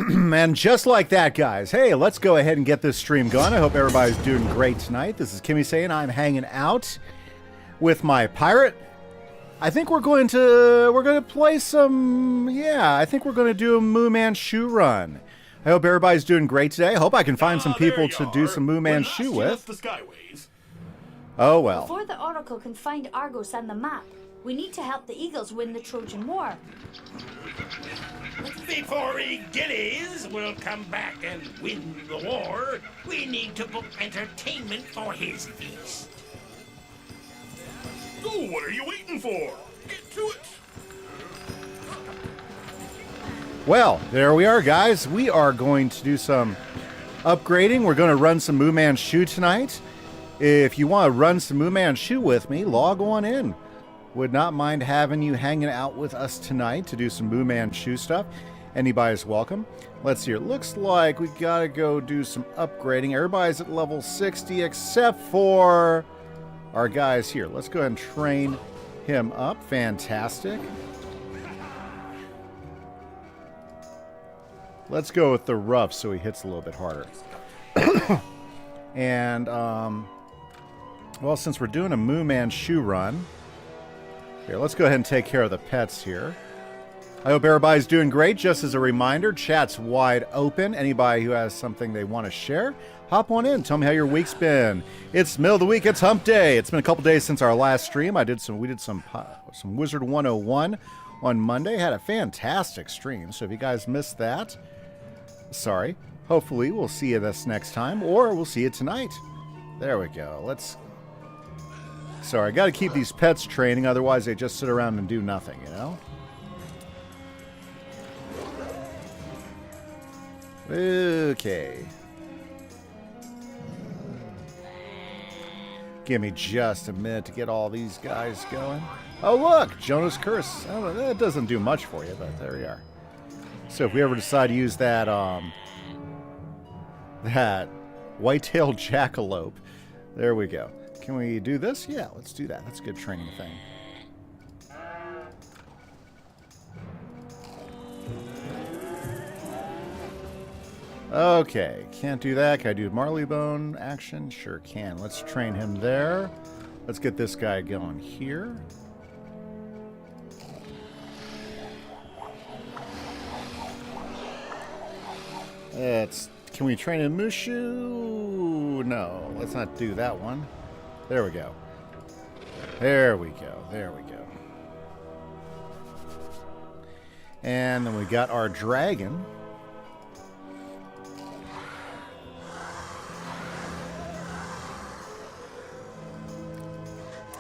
And just like that, guys, hey, let's go ahead and get this stream going. I hope everybody's doing great tonight. This is Kimise, and I'm hanging out with my pirate. I think we're going to play some, I think we're going to do a Moo Man Shoe run. I hope everybody's doing great today. I hope I can find some people to do some Moo Man Shoe with. The Skyways. Oh, well. Before the Oracle can find Argos and the map, we need to help the Eagles win the Trojan War. Before Achilles will come back and win the war, we need to book entertainment for his feast. So what are you waiting for? Get to it! Well, there we are, guys. We are going to do some upgrading. We're going to run some Moo Man Shoe tonight. If you want to run some Moo Man Shoe with me, log on in. Would not mind having you hanging out with us tonight to do some Moo Man Shoe stuff. Anybody's welcome. Let's see. It looks like we got to go do some upgrading. Everybody's at level 60 except for our guys here. Let's go ahead and train him up. Fantastic. Let's go with the rough so he hits a little bit harder. And, well, since we're doing a Moo Man Shoe run, here, let's go ahead and take care of the pets here. I hope everybody's doing great. Just as a reminder, chat's wide open. Anybody who has something they want to share, hop on in. Tell me how your week's been. It's middle of the week. It's hump day. It's been a couple days since our last stream. We did some Wizard 101 on Monday. Had a fantastic stream. So if you guys missed that, sorry. Hopefully we'll see you this next time, or we'll see you tonight. There we go. Sorry, I got to keep these pets training, otherwise they just sit around and do nothing, you know? Okay. Give me just a minute to get all these guys going. Oh, look! Jonah's Curse. Oh, that doesn't do much for you, but there we are. So if we ever decide to use that, that white-tailed jackalope, there we go. Can we do this? Yeah, let's do that. That's a good training thing. Okay, can't do that. Can I do Marleybone action? Sure can. Let's train him there. Let's get this guy going here. Can we train in Mushu? No, let's not do that one. There we go. There we go. There we go. And then we got our dragon.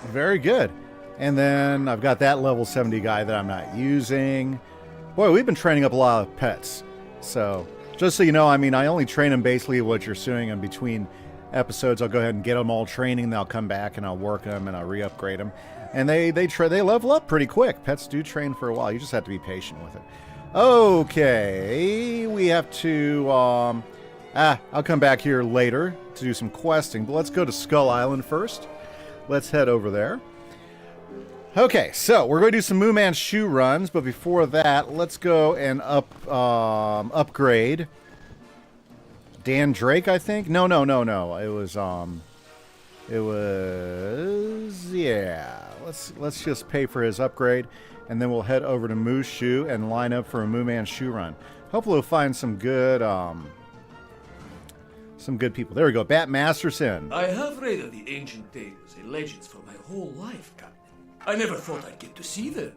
Very good. And then I've got that level 70 guy that I'm not using. Boy, we've been training up a lot of pets. So, just so you know, I mean, I only train them basically what you're seeing in between episodes. I'll go ahead and get them all training, and then I'll come back and I'll work them and I'll re-upgrade them. And they level up pretty quick. Pets do train for a while. You just have to be patient with it. Okay, we have to, I'll come back here later to do some questing, but let's go to Skull Island first. Let's head over there. Okay, so we're going to do some Moo Man Shoe runs, but before that, let's go and upgrade Dan Drake, I think. No. It was yeah. Let's just pay for his upgrade, and then we'll head over to Moo Shoe and line up for a Moo Man Shoe run. Hopefully, we'll find some good people. There we go. Bat Masterson. I have read the ancient tales and legends for my whole life, Captain. I never thought I'd get to see them.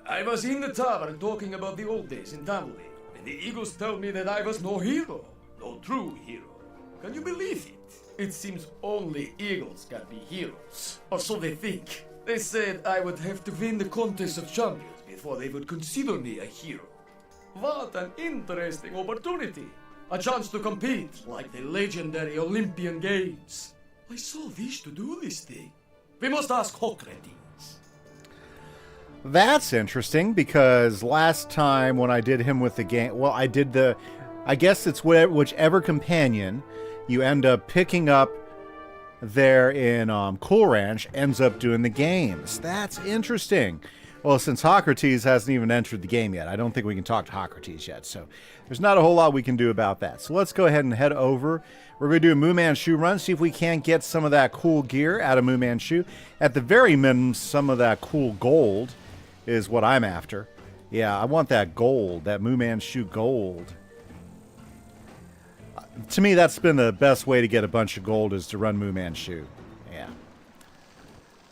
I was in the tavern talking about the old days in Tamley, and the Eagles told me that I was no hero, no true hero. Can you believe it? It seems only Eagles can be heroes, or so they think. They said I would have to win the contest of champions before they would consider me a hero. What an interesting opportunity. A chance to compete like the legendary Olympian Games. I so wish to do this thing. We must ask Socrates. That's interesting, because last time when I did him with the game, well, I guess it's whichever companion you end up picking up there in Cool Ranch ends up doing the games. That's interesting. Well, since Socrates hasn't even entered the game yet, I don't think we can talk to Socrates yet. So there's not a whole lot we can do about that. So let's go ahead and head over. We're going to do a Moo Manchu run, see if we can't get some of that cool gear out of Moo Manchu. At the very minimum, some of that cool gold is what I'm after. Yeah, I want that gold, that Moo Manchu gold. To me, that's been the best way to get a bunch of gold, is to run Moo Manchu. Yeah.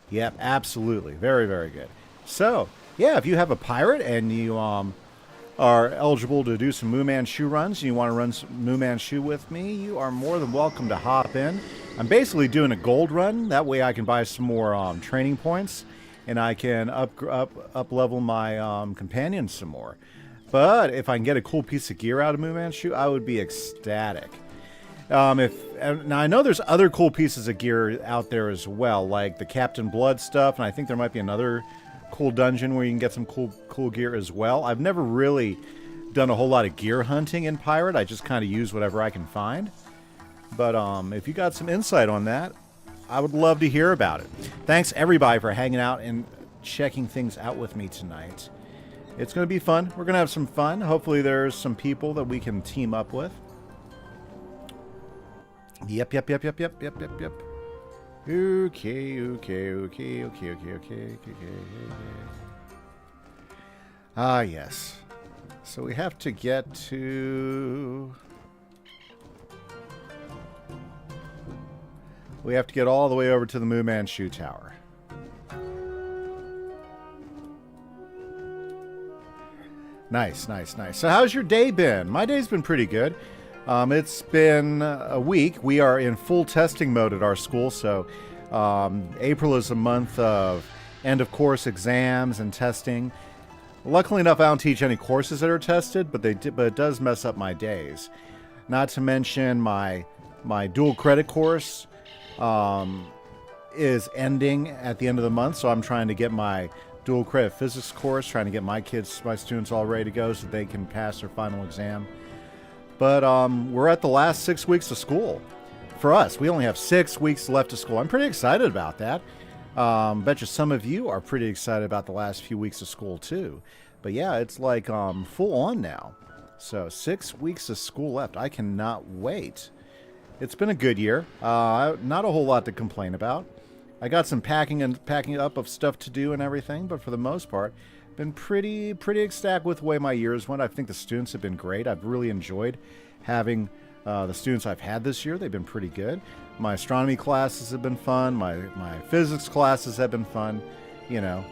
Yep, absolutely. Very, very good. So, yeah, if you have a pirate and you are eligible to do some Moo Manchu runs, and you want to run some Moo Manchu with me, you are more than welcome to hop in. I'm basically doing a gold run. That way I can buy some more training points, and I can up level my companions some more. But if I can get a cool piece of gear out of Moo Manchu, I would be ecstatic. Now I know there's other cool pieces of gear out there as well, like the Captain Blood stuff, and I think there might be another cool dungeon where you can get some cool gear as well. I've never really done a whole lot of gear hunting in Pirate. I just kind of use whatever I can find. But if you got some insight on that, I would love to hear about it. Thanks everybody for hanging out and checking things out with me tonight. It's going to be fun. We're going to have some fun. Hopefully there's some people that we can team up with. Yep. Okay. Ah, yes. So we have to get to... We have to get all the way over to the Moo Manchu Tower. Nice. So how's your day been? My day's been pretty good. It's been a week. We are in full testing mode at our school, so April is a month of end-of-course exams and testing. Luckily enough, I don't teach any courses that are tested, but it does mess up my days. Not to mention my dual credit course is ending at the end of the month, so I'm trying to get my dual credit physics course, trying to get my students all ready to go so they can pass their final exam. But we're at the last 6 weeks of school. For us, we only have 6 weeks left of school. I'm pretty excited about that. Bet you some of you are pretty excited about the last few weeks of school too. But yeah, it's like full on now. So 6 weeks of school left. I cannot wait. It's been a good year. Not a whole lot to complain about. I got some packing up of stuff to do and everything, but for the most part, been pretty ecstatic with the way my years went. I think the students have been great. I've really enjoyed having the students I've had this year. They've been pretty good. My astronomy classes have been fun. My physics classes have been fun. You know,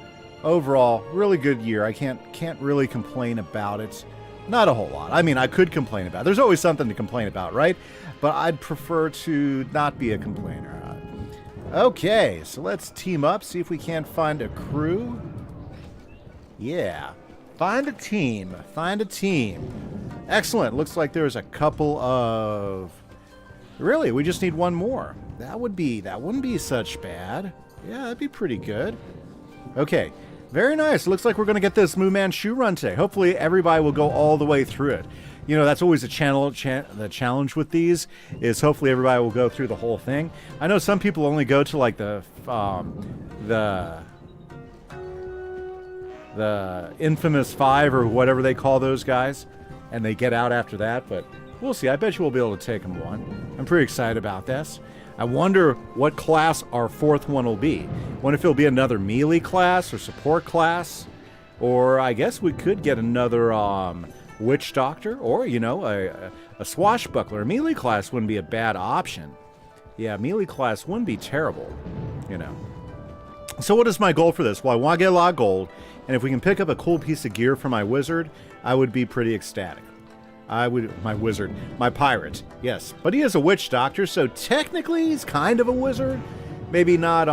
overall, really good year. I can't really complain about it. Not a whole lot. I mean, I could complain about it. There's always something to complain about, right? But I'd prefer to not be a complainer. Okay, so let's team up, see if we can't find a crew. Yeah, find a team. Excellent. Looks like there's a couple of... Really, we just need one more. That wouldn't be such bad. Yeah, that'd be pretty good. Okay, very nice. Looks like we're going to get this Moo Manchu run today. Hopefully everybody will go all the way through it. You know, that's always the challenge with these, is hopefully everybody will go through the whole thing. I know some people only go to like the infamous 5 or whatever they call those guys, and they get out after that, but we'll see. I bet you we'll be able to take them one. I'm pretty excited about this. I wonder what class our 4th one will be. I wonder if it'll be another melee class or support class, or I guess we could get another witch doctor, or, you know, a swashbuckler. A melee class wouldn't be a bad option. Yeah, melee class wouldn't be terrible, you know. So what is my goal for this? Well, I want to get a lot of gold, and if we can pick up a cool piece of gear for my wizard, I would be pretty ecstatic. My pirate, yes. But he is a witch doctor, so technically he's kind of a wizard. Maybe not,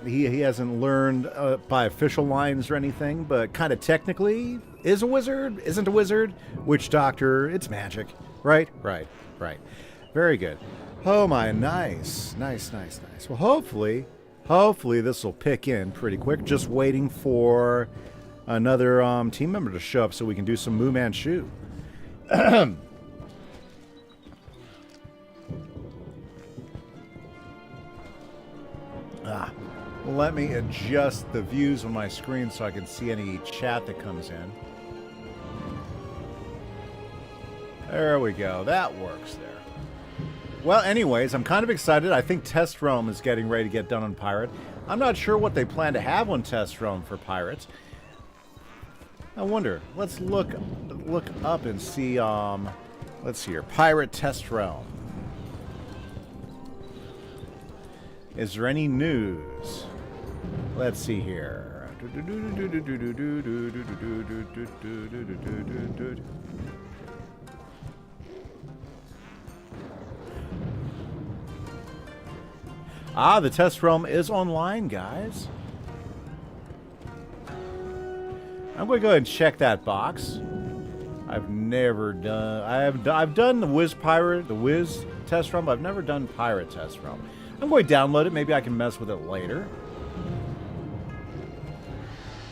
he hasn't learned by official lines or anything, but kind of technically is a wizard, isn't a wizard. Witch doctor, it's magic. Right. Very good. Oh my, nice. Well, hopefully this will pick in pretty quick. Just waiting for another team member to show up so we can do some Moo Manchu. Let me adjust the views on my screen so I can see any chat that comes in. There we go. That works there. Well, anyways, I'm kind of excited. I think Test Realm is getting ready to get done on Pirate. I'm not sure what they plan to have on Test Realm for Pirates. I wonder. Let's look up and see. Let's see here. Pirate Test Realm. Is there any news? Let's see here. Ah, the Test Realm is online, guys. I'm going to go ahead and check that box. I've never done... I've done the Wiz Pirate, the Wiz Test Realm, but I've never done Pirate Test Realm. I'm going to download it. Maybe I can mess with it later.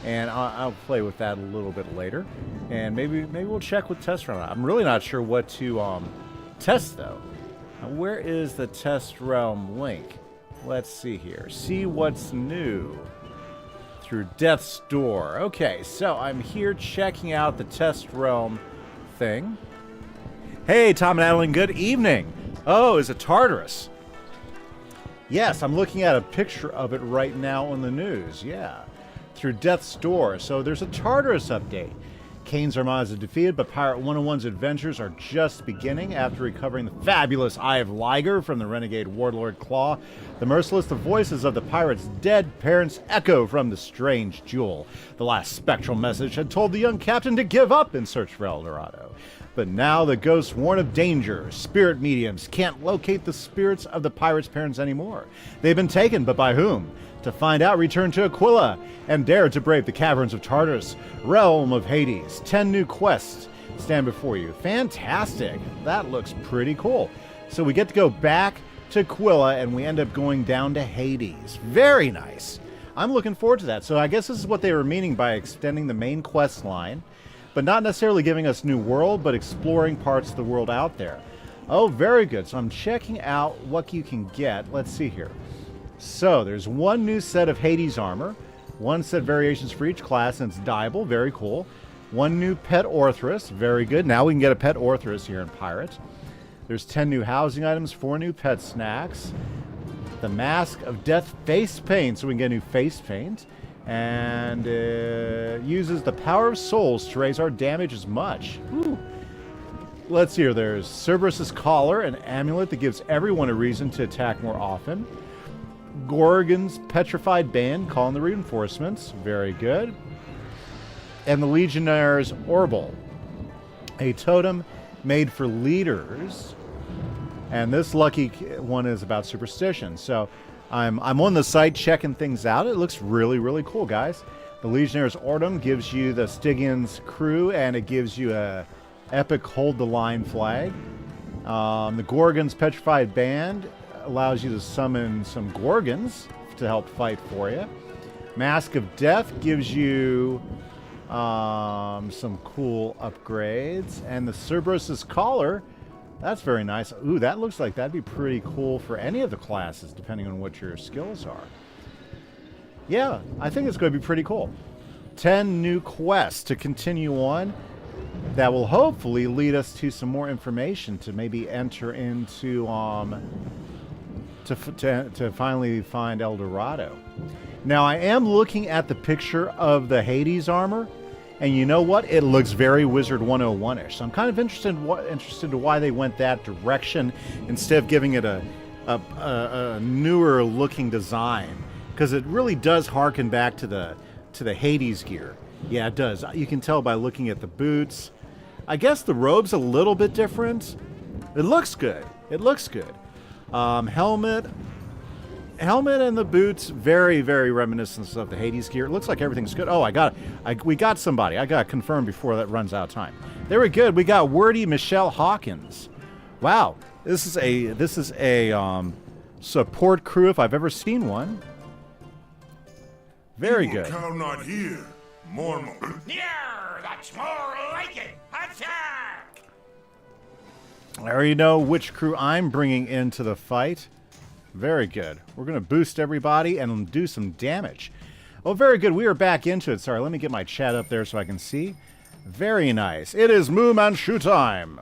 And I'll play with that a little bit later. And maybe we'll check with Test Realm. I'm really not sure what to test, though. Now, where is the Test Realm link? Let's see here. See what's new. Through Death's Door. Okay, so I'm here checking out the Test Realm thing. Hey, Tom and Adeline, good evening. Oh, is it Tartarus? Yes, I'm looking at a picture of it right now on the news. Yeah. Through Death's Door. So there's a Tartarus update. Kane's Armada is defeated, but Pirate 101's adventures are just beginning. After recovering the fabulous Eye of Liger from the renegade warlord Claw, the merciless, the voices of the pirates' dead parents echo from the strange jewel. The last spectral message had told the young captain to give up in search for El Dorado. But now the ghosts warn of danger. Spirit mediums can't locate the spirits of the pirates' parents anymore. They've been taken, but by whom? To find out, return to Aquila and dare to brave the caverns of Tartarus, realm of Hades. 10 new quests stand before you. Fantastic. That looks pretty cool. So we get to go back to Aquila and we end up going down to Hades. Very nice. I'm looking forward to that. So I guess this is what they were meaning by extending the main quest line, but not necessarily giving us new world, but exploring parts of the world out there. Oh, very good. So I'm checking out what you can get. Let's see here. So there's one new set of Hades armor, one set variations for each class, and it's dyeable, very cool. One new pet Orthrus, very good. Now we can get a pet Orthrus here in Pirates. There's 10 new housing items, 4 new pet snacks. The Mask of Death face paint, so we can get a new face paint. And uses the power of souls to raise our damage as much. Woo. Let's see here. There's Cerberus's Collar, an amulet that gives everyone a reason to attack more often. Gorgon's Petrified Band, calling the reinforcements. Very good. And the Legionnaire's Orbital, a totem made for leaders. And this lucky one is about superstition. So I'm on the site checking things out. It looks really, really cool, guys. The Legionnaire's Orbital gives you the Stygian's crew, and it gives you a epic hold the line flag. The Gorgon's Petrified Band allows you to summon some Gorgons to help fight for you. Mask of Death gives you some cool upgrades. And the Cerberus's Collar, that's very nice. Ooh, that looks like that'd be pretty cool for any of the classes, depending on what your skills are. Yeah, I think it's going to be pretty cool. 10 new quests to continue on that will hopefully lead us to some more information to maybe enter into to finally find El Dorado. Now, I am looking at the picture of the Hades armor, and you know what? It looks very Wizard 101-ish. So I'm kind of interested in why they went that direction instead of giving it a newer looking design, because it really does harken back to the Hades gear. Yeah, it does. You can tell by looking at the boots. I guess the robe's a little bit different. It looks good. It looks good. Helmet and the boots, very, very reminiscent of the Hades gear. It looks like everything's good. Oh, we got somebody. I got to confirm before that runs out of time. Very good. We got Wordy Michelle Hawkins. Wow, this is a support crew if I've ever seen one. Very good. Cow not here. More. Yeah, that's more like it. Attack! I already know which crew I'm bringing into the fight. Very good. We're going to boost everybody and do some damage. Oh, very good. We are back into it. Sorry, let me get my chat up there so I can see. Very nice. It is Moo Manchu time.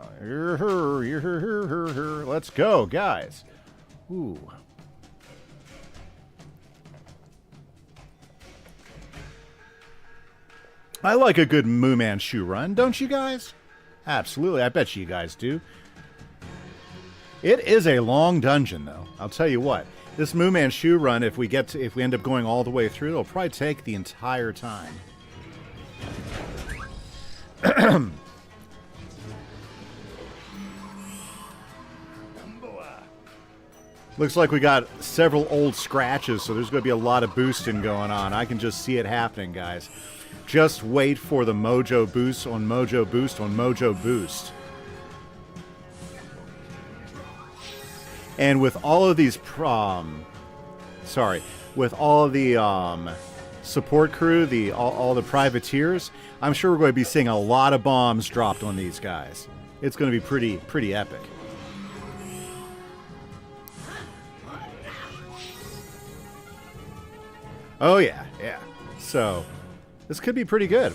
Let's go, guys. Ooh. I like a good Moo Manchu run, don't you guys? Absolutely. I bet you guys do. It is a long dungeon, though. I'll tell you what. This Moo Manchu run, if we end up going all the way through, it'll probably take the entire time. Looks like we got several old scratches, so there's going to be a lot of boosting going on. I can just see it happening, guys. Just wait for the Mojo Boost on Mojo Boost on Mojo Boost. And with all of these with all of the support crew, all the privateers, I'm sure we're going to be seeing a lot of bombs dropped on these guys. It's going to be pretty epic. Oh yeah. So this could be pretty good.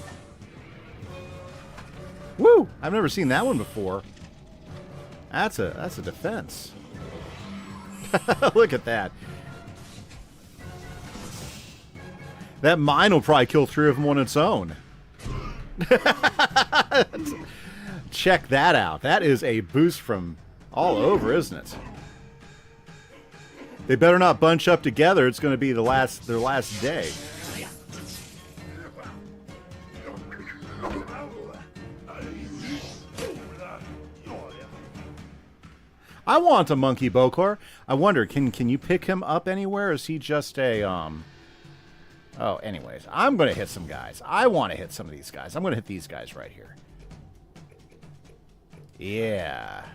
Woo! I've never seen that one before. That's a defense. Look at that. That mine will probably kill 3 of them on its own. Check that out. That is a boost from all over, isn't it? They better not bunch up together. It's going to be their last day. I want a monkey Bokor. I wonder, can you pick him up anywhere? Is he just a Oh, anyways, I'm going to hit some guys. I want to hit some of these guys. I'm going to hit these guys right here. Yeah.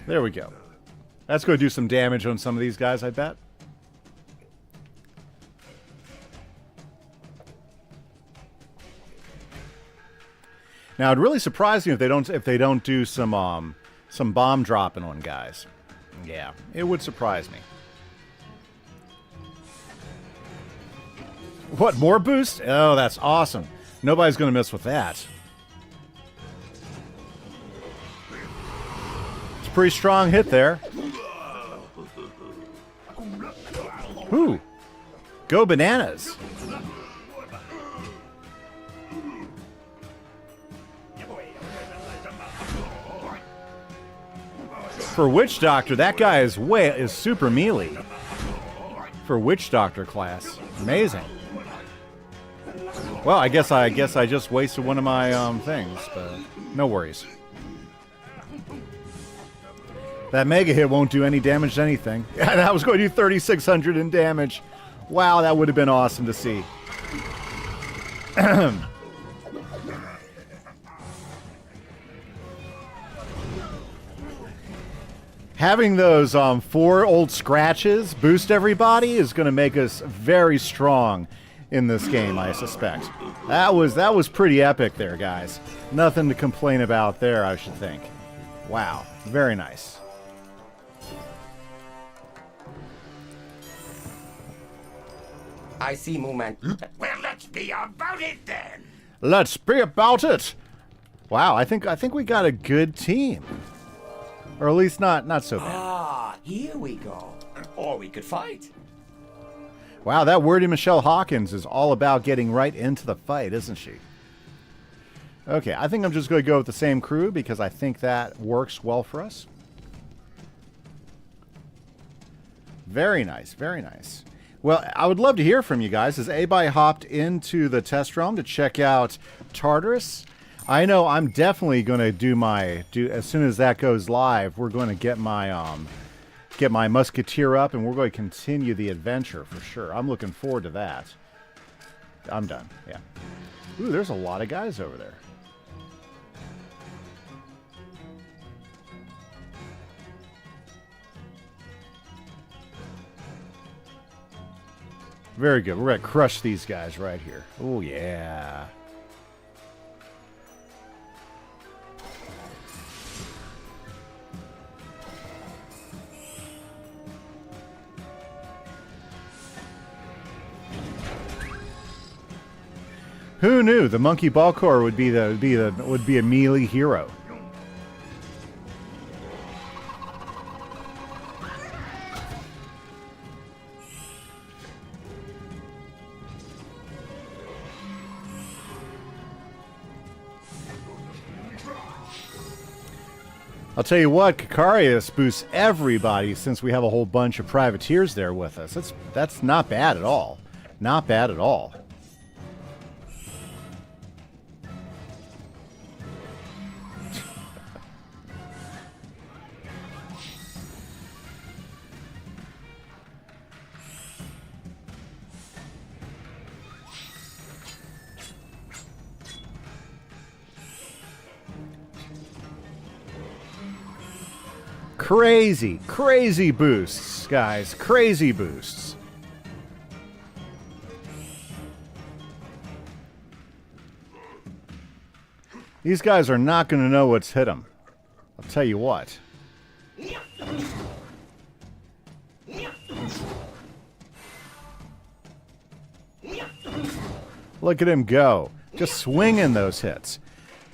There we go. That's going to do some damage on some of these guys, I bet. Now, it'd really surprise me if they don't do some bomb dropping on guys. Yeah, it would surprise me. What, more boost? Oh, that's awesome. Nobody's going to mess with that. It's a pretty strong hit there. Ooh. Go bananas. For Witch Doctor, that guy is super melee. For Witch Doctor class. Amazing. Well, I guess I just wasted one of my things, but no worries. That mega hit won't do any damage to anything. And I was going to do 3,600 in damage. Wow, that would have been awesome to see. Having those 4 old scratches boost everybody is going to make us very strong in this game, I suspect. That was pretty epic there, guys. Nothing to complain about there, I should think. Wow, very nice. I see movement. Well, let's be about it then. Let's be about it. Wow, I think we got a good team. Or at least not so bad. Ah, here we go. Or we could fight. Wow, that wordy Michelle Hawkins is all about getting right into the fight, isn't she? Okay, I think I'm just going to go with the same crew because I think that works well for us. Very nice, very nice. Well, I would love to hear from you guys. Has anybody hopped into the test realm to check out Tartarus? I know I'm definitely going to do as soon as that goes live, we're going to get my musketeer up and we're going to continue the adventure for sure. I'm looking forward to that. I'm done. Yeah. Ooh, there's a lot of guys over there. Very good. We're going to crush these guys right here. Oh, yeah. Who knew the monkey Balcor would be a melee hero? I'll tell you what, Kikarius boosts everybody since we have a whole bunch of privateers there with us. That's not bad at all. Not bad at all. Crazy, crazy boosts, guys. Crazy boosts. These guys are not going to know what's hit them. I'll tell you what. Look at him go. Just swinging those hits.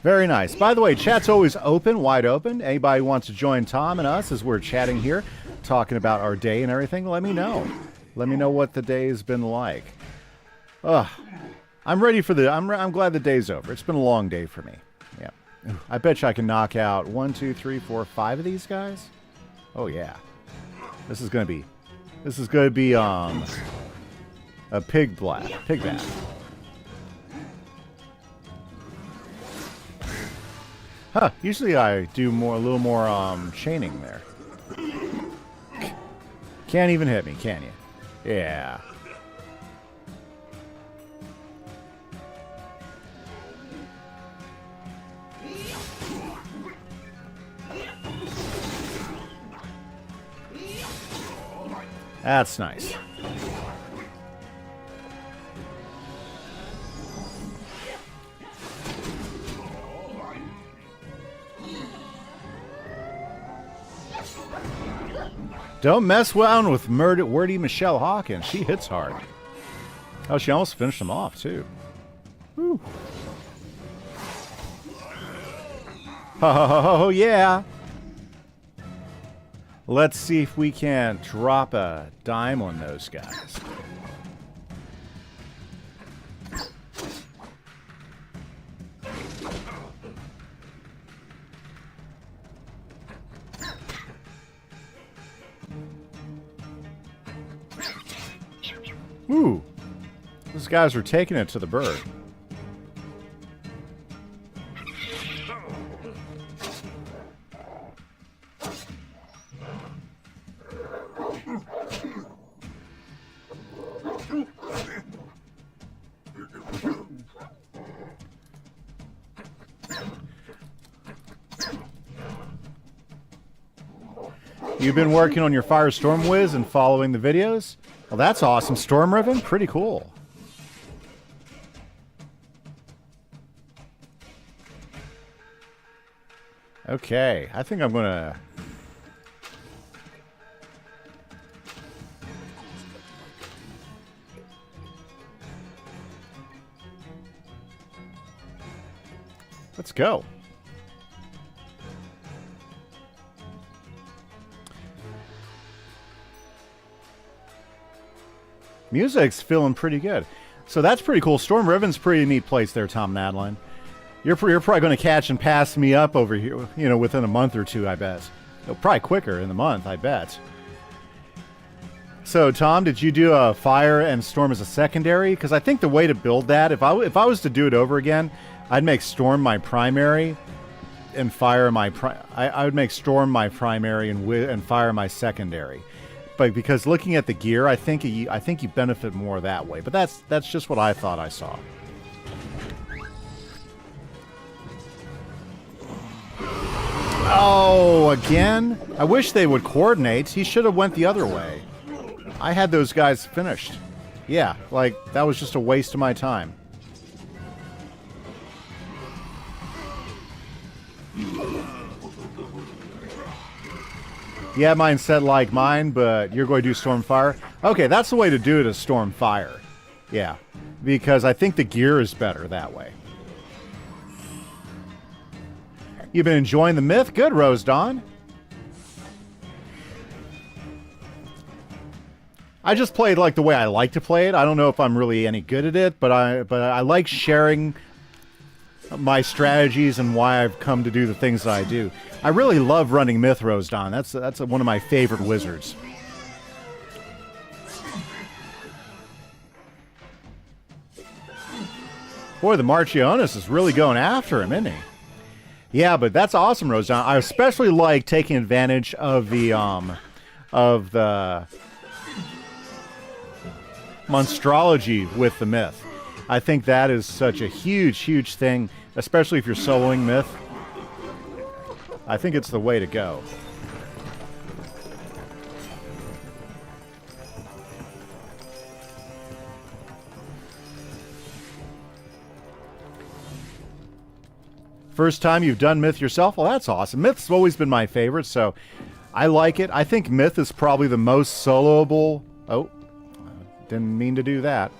Very nice. By the way, chat's always open, wide open. Anybody wants to join Tom and us as we're chatting here, talking about our day and everything, let me know. Let me know what the day has been like. I'm ready for I'm glad the day's over. It's been a long day for me. Yeah. I bet you I can knock out 1, 2, 3, 4, 5 of these guys. Oh yeah. This is gonna be a pig bath. Huh, usually I do a little more chaining there. Can't even hit me, can you? Yeah. That's nice. Don't mess around with wordy Michelle Hawkins. She hits hard. Oh, she almost finished him off, too. Woo. Oh, yeah. Let's see if we can't drop a dime on those guys. Ooh, those guys are taking it to the bird. You've been working on your Firestorm Wiz and following the videos? Well, that's awesome. Storm Riven? Pretty cool. Okay, I think I'm gonna... Let's go. Music's feeling pretty good. So that's pretty cool. Storm Riven's pretty neat place there, Tom Nadline. You're probably going to catch and pass me up over here, you know, within a month or two, I bet. Probably quicker in the month, I bet. So, Tom, did you do a Fire and Storm as a secondary? Because I think the way to build that, if I was to do it over again, I'd make Storm my primary and Fire my... I would make Storm my primary and Fire my secondary. But because looking at the gear, I think you benefit more that way. But that's just what I thought I saw. Oh, again? I wish they would coordinate. He should have went the other way. I had those guys finished. Yeah, like, that was just a waste of my time. Yeah, mine set like mine, but you're going to do Stormfire? Okay, that's the way to do it, is Stormfire. Yeah. because I think the gear is better that way. You've been enjoying the myth? Good, Rose Dawn. I just played like the way I like to play it. I don't know if I'm really any good at it, but I like sharing my strategies and why I've come to do the things that I do. I really love running Myth, Rose Dawn. That's one of my favorite wizards. Boy, the Marchionus is really going after him, isn't he? Yeah, but that's awesome, Rose Dawn. I especially like taking advantage of the monstrology with the myth. I think that is such a huge thing, especially if you're soloing myth. I think it's the way to go. First time you've done myth yourself? Well, that's awesome. Myth's always been my favorite, so I like it. I think myth is probably the most soloable. Oh, didn't mean to do that.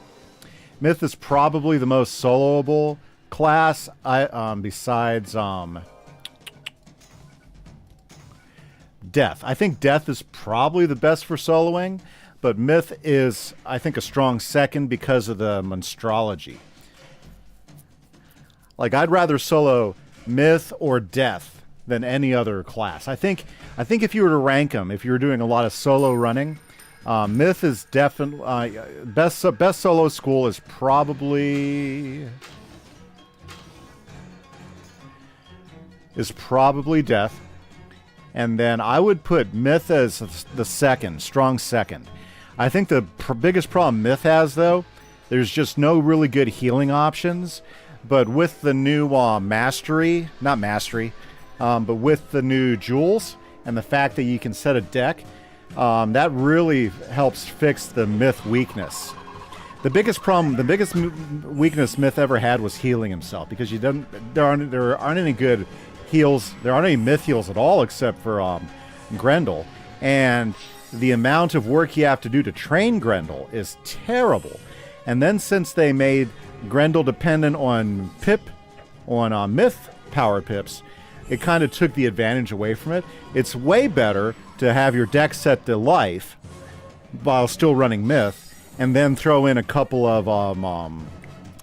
Myth is probably the most soloable class besides Death. I think Death is probably the best for soloing, but Myth is, I think, a strong second because of the monstrology. Like, I'd rather solo Myth or Death than any other class. I think if you were to rank them, if you were doing a lot of solo running, Myth is definitely best solo school is probably Death, and then I would put Myth as the second, strong second. I think the biggest problem Myth has, though, there's just no really good healing options. But with the new but with the new jewels and the fact that you can set a deck, that really helps fix the Myth weakness. The biggest weakness Myth ever had was healing himself, because there aren't any good heals. There aren't any Myth heals at all except for Grendel, and the amount of work you have to do to train Grendel is terrible. And then since they made Grendel dependent on Myth power pips, it kind of took the advantage away from it. It's way better to have your deck set to life while still running Myth, and then throw in a couple of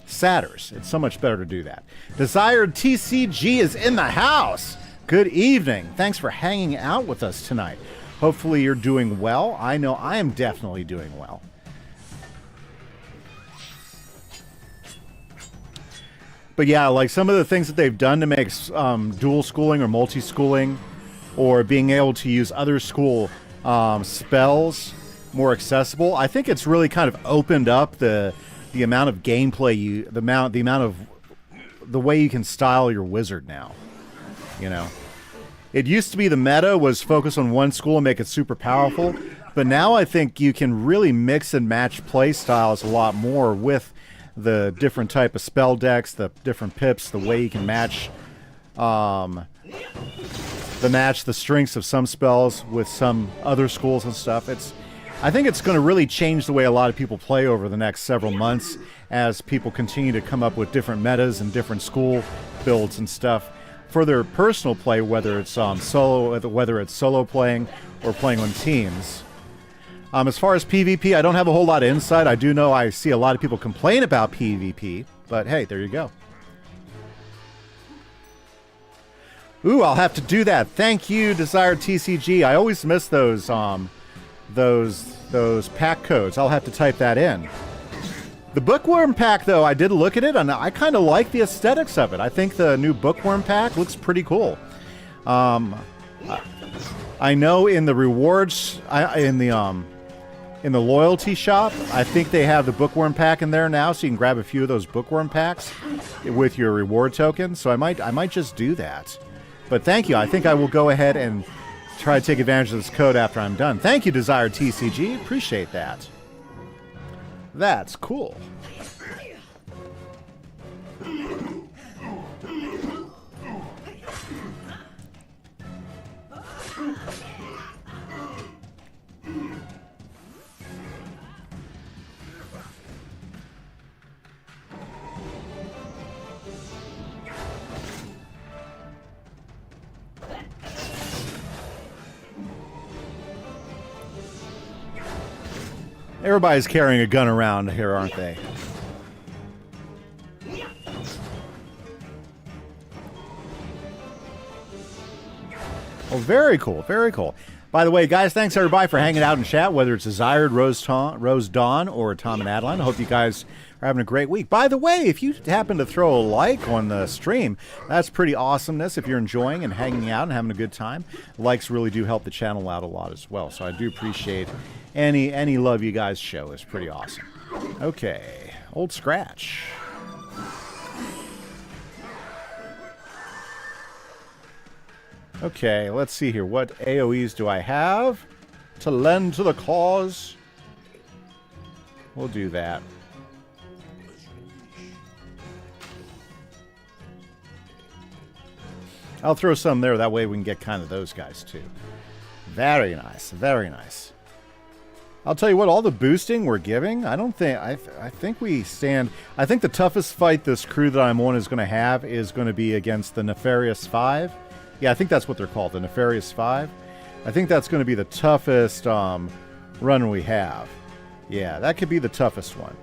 Satyrs. It's so much better to do that. Desired TCG is in the house. Good evening. Thanks for hanging out with us tonight. Hopefully you're doing well. I know I am definitely doing well. But yeah, like some of the things that they've done to make dual schooling or multi-schooling, or being able to use other school spells more accessible, I think it's really kind of opened up the amount of gameplay the way you can style your wizard now. You know, it used to be the meta was focus on one school and make it super powerful, but now I think you can really mix and match play styles a lot more with the different type of spell decks, the different pips, the way you can match the strengths of some spells with some other schools and stuff. I think it's going to really change the way a lot of people play over the next several months as people continue to come up with different metas and different school builds and stuff for their personal play, whether it's solo playing or playing on teams. As far as PvP, I don't have a whole lot of insight. I do know I see a lot of people complain about PvP, but hey, there you go. Ooh, I'll have to do that. Thank you, Desired TCG. I always miss those pack codes. I'll have to type that in. The Bookworm pack, though, I did look at it, and I kind of like the aesthetics of it. I think the new Bookworm pack looks pretty cool. I know in the rewards, in the loyalty shop, I think they have the Bookworm pack in there now, so you can grab a few of those Bookworm packs with your reward tokens. So I might just do that. But thank you. I think I will go ahead and try to take advantage of this code after I'm done. Thank you, Desired TCG. Appreciate that. That's cool. Everybody's carrying a gun around here, aren't they? Oh, very cool, very cool. By the way, guys, thanks everybody for hanging out in chat, whether it's Desired, Rose Dawn, or Tom and Adeline. I hope you guys are having a great week. By the way, if you happen to throw a like on the stream, that's pretty awesomeness. If you're enjoying and hanging out and having a good time, likes really do help the channel out a lot as well. So I do appreciate any love you guys show. Is pretty awesome. Okay, old scratch. Okay, let's see here. What AoEs do I have to lend to the cause? We'll do that. I'll throw some there. That way we can get kind of those guys too. Very nice. Very nice. I'll tell you what, all the boosting we're giving, I don't think, I think we stand, I think the toughest fight this crew that I'm on is going to have is going to be against the Nefarious 5. Yeah, I think that's what they're called, the Nefarious 5. I think that's going to be the toughest run we have. Yeah, that could be the toughest one.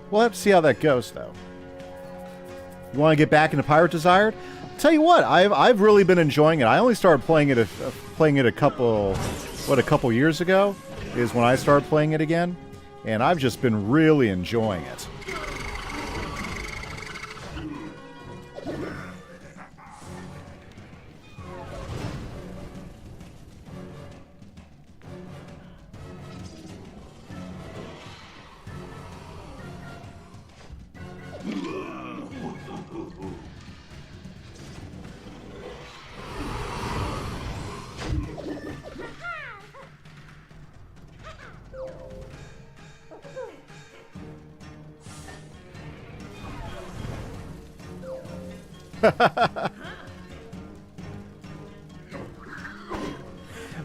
We'll have to see how that goes, though. You want to get back into Pirate Desired? I'll tell you what, I've really been enjoying it. I only started playing it a couple years ago is when I started playing it again, and I've just been really enjoying it.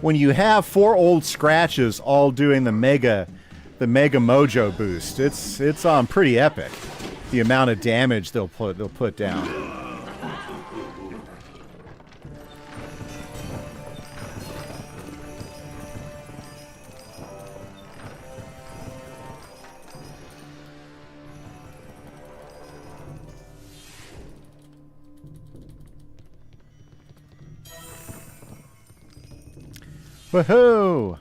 When you have 4 old scratches all doing the mega mojo boost, it's pretty epic. The amount of damage they'll put down. Woohoo!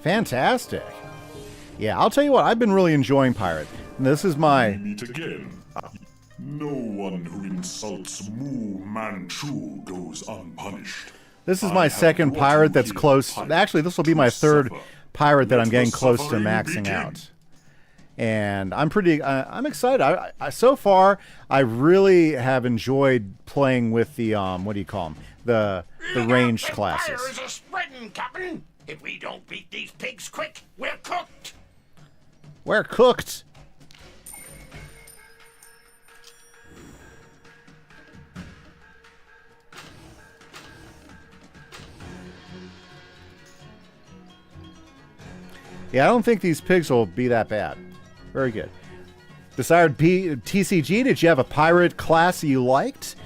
Fantastic. Yeah, I'll tell you what, I've been really enjoying Pirate. And this is my... Meet again. No one who insults Mu Manchu goes unpunished. This is my second pirate that's close. Actually, this will be my third pirate that I'm getting close to maxing out. And I'm pretty... I'm excited. So far, I really have enjoyed playing with the... what do you call them? The ranged classes. Fire is a spreading, Captain. If we don't beat these pigs quick, we're cooked. We're cooked. Yeah, I don't think these pigs will be that bad. Very good. Desired TCG, did you have a pirate class that you liked?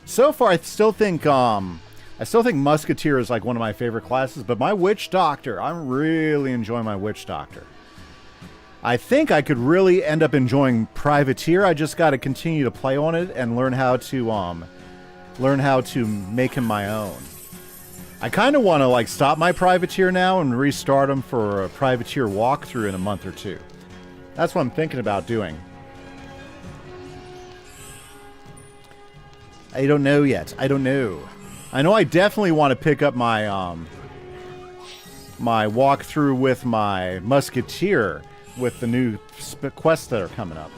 So far, I still think Musketeer is like one of my favorite classes, but my Witch Doctor, I'm really enjoying my Witch Doctor. I think I could really end up enjoying Privateer. I just got to continue to play on it and learn how to make him my own. I kind of want to like stop my Privateer now and restart him for a Privateer walkthrough in a month or two. That's what I'm thinking about doing. I don't know yet. I don't know. I know I definitely want to pick up my my walkthrough with my Musketeer with the new quests that are coming up.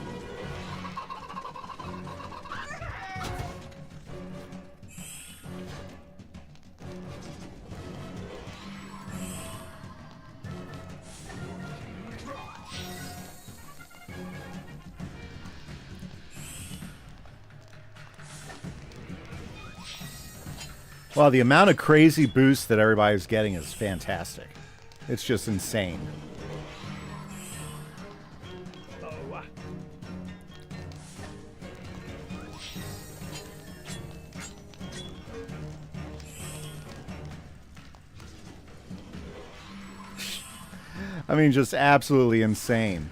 Well, the amount of crazy boosts that everybody's getting is fantastic. It's just insane. I mean, just absolutely insane.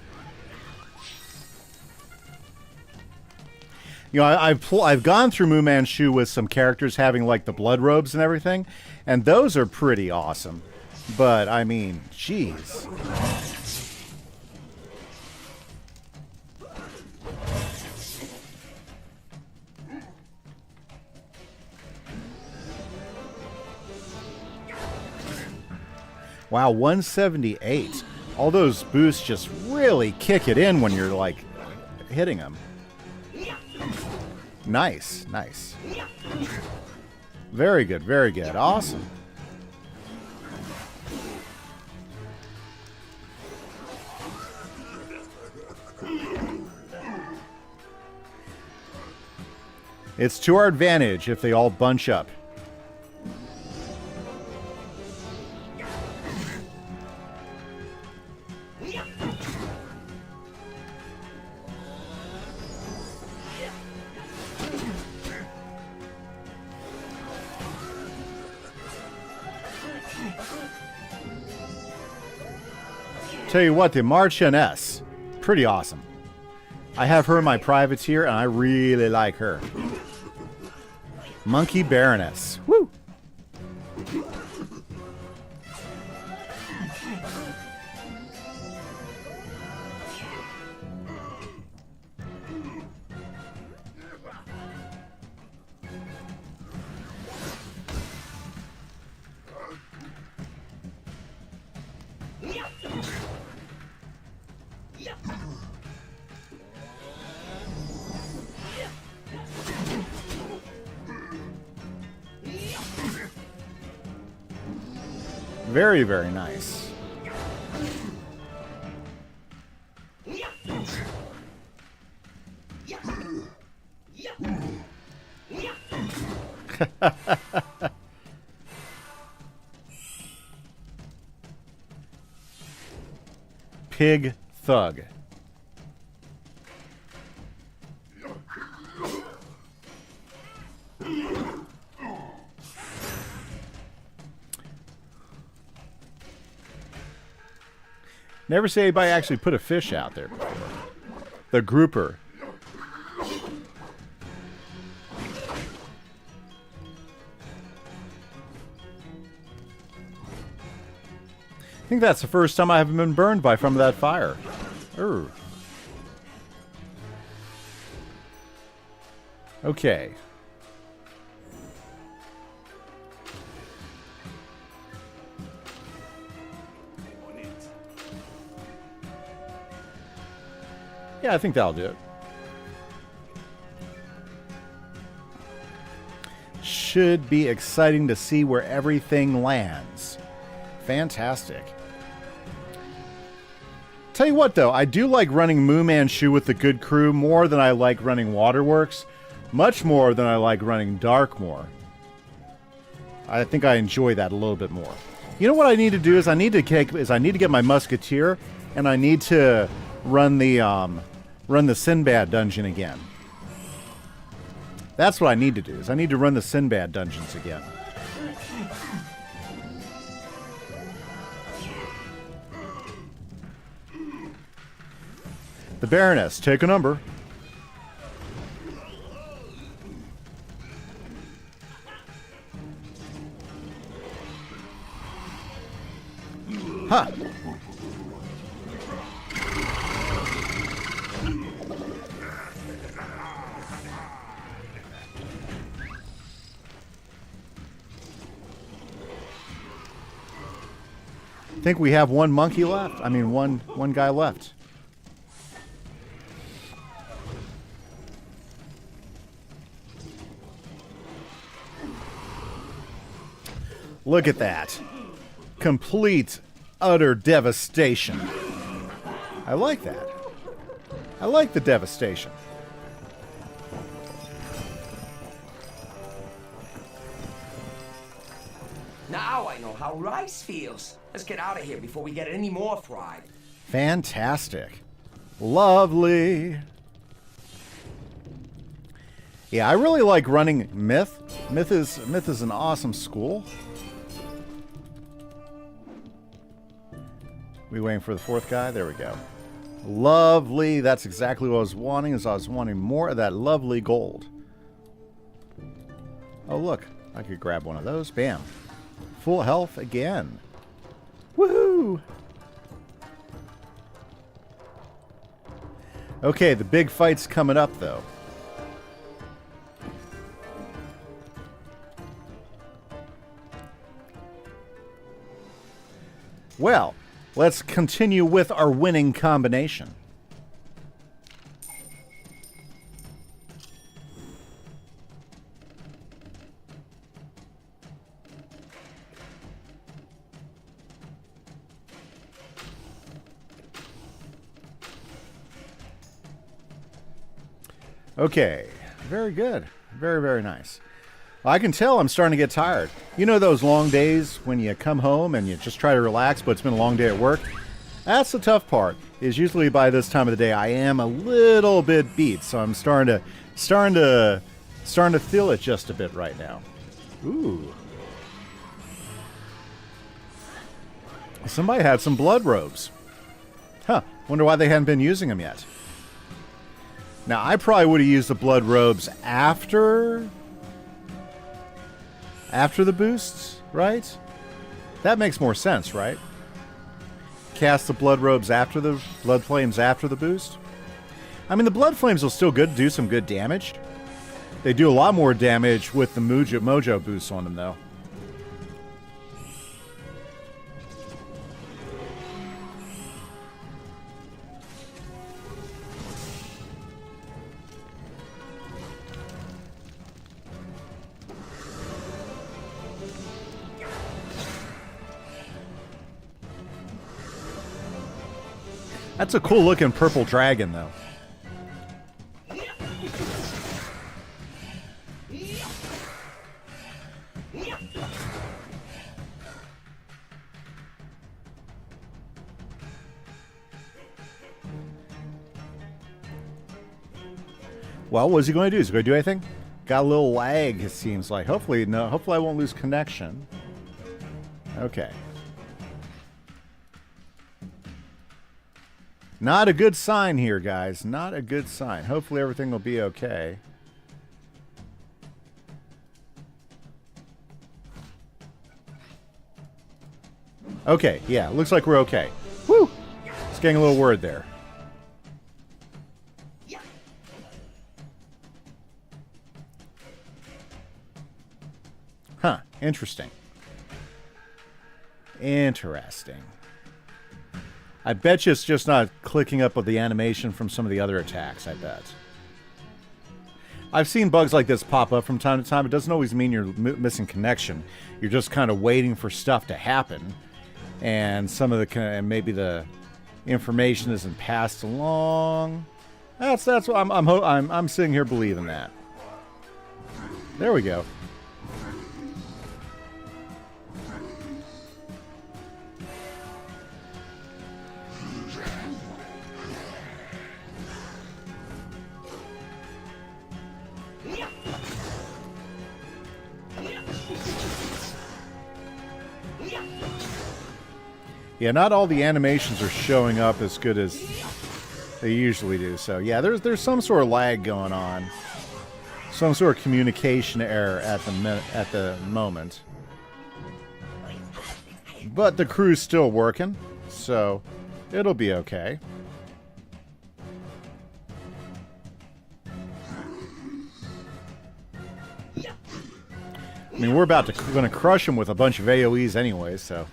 You know, I've gone through Moo Manchu with some characters having like the blood robes and everything, and those are pretty awesome. But I mean, jeez. Wow, 178. All those boosts just really kick it in when you're like hitting them. Nice, nice. Very good, very good. Awesome. It's to our advantage if they all bunch up. Tell you what, the Marchioness, pretty awesome. I have her in my privateer, and I really like her. Monkey Baroness. Woo! Very, very nice. Pig Thug. Never say anybody actually put a fish out there before. The grouper. I think that's the first time I haven't been burned by from that fire. Ooh. Okay. Yeah, I think that'll do it. Should be exciting to see where everything lands. Fantastic. Tell you what, though, I do like running Moo Manchu with the good crew more than I like running Waterworks. Much more than I like running Darkmoor. I think I enjoy that a little bit more. You know what I need to do is I need to get my Musketeer, and I need to run the Sinbad dungeon again. That's what I need to do, is I need to run the Sinbad dungeons again. The Baroness, take a number. Huh. I think we have one monkey left. I mean, one guy left. Look at that. Complete, utter devastation. I like that. I like the devastation. Now I know how rice feels. Let's get out of here before we get any more fried. Fantastic. Lovely. Yeah, I really like running Myth. Myth is an awesome school. We waiting for the fourth guy? There we go. Lovely. That's exactly what I was wanting, is I was wanting more of that lovely gold. Oh, look. I could grab one of those. Bam. Full health again. Woohoo! Okay, the big fight's coming up, though. Well, let's continue with our winning combination. Okay, very good. Very, very nice. I can tell I'm starting to get tired. You know those long days when you come home and you just try to relax, but it's been a long day at work? That's the tough part, is usually by this time of the day I am a little bit beat, so I'm starting to feel it just a bit right now. Ooh. Somebody had some blood robes. Huh, wonder why they hadn't been using them yet. Now, I probably would have used the blood robes after the boosts, right? That makes more sense, right? Cast the blood robes after the blood flames after the boost. I mean, the blood flames will still do some good damage. They do a lot more damage with the mojo boosts on them, though. That's a cool looking purple dragon, though. Well, what's he going to do? Is he going to do anything? Got a little lag, it seems like. Hopefully, no. Hopefully I won't lose connection. Okay. Not a good sign here, guys. Not a good sign. Hopefully everything will be okay. Okay, yeah, looks like we're okay. Woo! Just getting a little word there. Huh, interesting. Interesting. I bet you it's just not clicking up with the animation from some of the other attacks, I bet. I've seen bugs like this pop up from time to time. It doesn't always mean you're missing connection. You're just kind of waiting for stuff to happen. And some of the maybe the information isn't passed along. That's what I'm sitting here believing that. There we go. Yeah, not all the animations are showing up as good as they usually do. So yeah, there's some sort of lag going on, some sort of communication error at the moment. But the crew's still working, so it'll be okay. I mean, we're going to crush them with a bunch of AoEs anyway, so.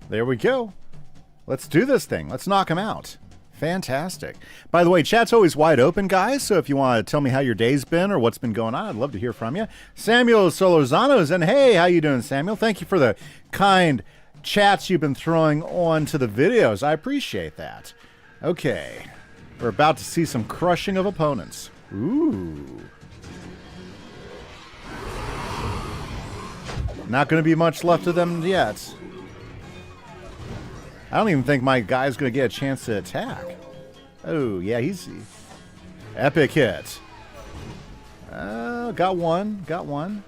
There we go. Let's do this thing. Let's knock him out. Fantastic. By the way, chat's always wide open, guys, so if you want to tell me how your day's been or what's been going on, I'd love to hear from you. Samuel Solorzano's, and hey, how you doing, Samuel? Thank you for the kind chats you've been throwing on to the videos. I appreciate that. Okay. We're about to see some crushing of opponents. Ooh. Not going to be much left of them yet. I don't even think my guy's going to get a chance to attack. Oh, yeah, he's... Epic hit. Got one. Got one.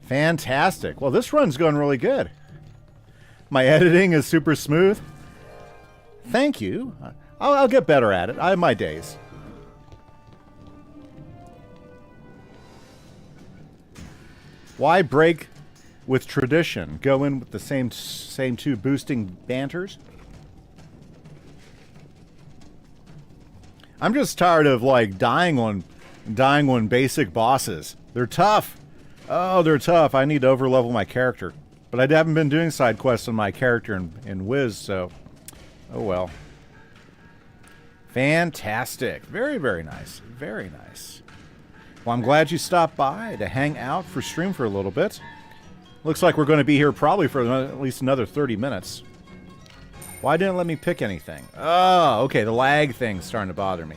Fantastic. Well, this run's going really good. My editing is super smooth. Thank you. I'll get better at it. I have my days. Why break with tradition? Go in with the same two boosting banters? I'm just tired of like dying on basic bosses. They're tough. Oh, they're tough. I need to overlevel my character. But I haven't been doing side quests on my character in Wiz, so... Oh well. Fantastic. Very, very nice. Very nice. Well, I'm glad you stopped by to hang out for stream for a little bit. Looks like we're going to be here probably for at least another 30 minutes. Why didn't it let me pick anything? Oh, okay. The lag thing's starting to bother me.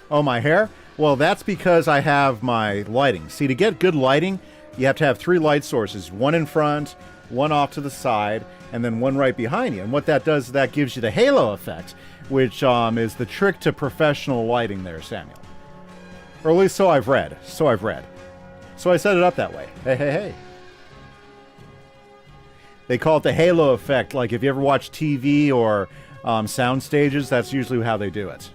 Oh, my hair? Well, that's because I have my lighting. See, to get good lighting, you have to have 3 light sources. One in front, one off to the side, and then one right behind you. And what that does is that gives you the halo effect, which is the trick to professional lighting there, Samuel. Or at least so I've read. So I set it up that way. Hey, hey, hey. They call it the halo effect. Like if you ever watch TV or sound stages, that's usually how they do it.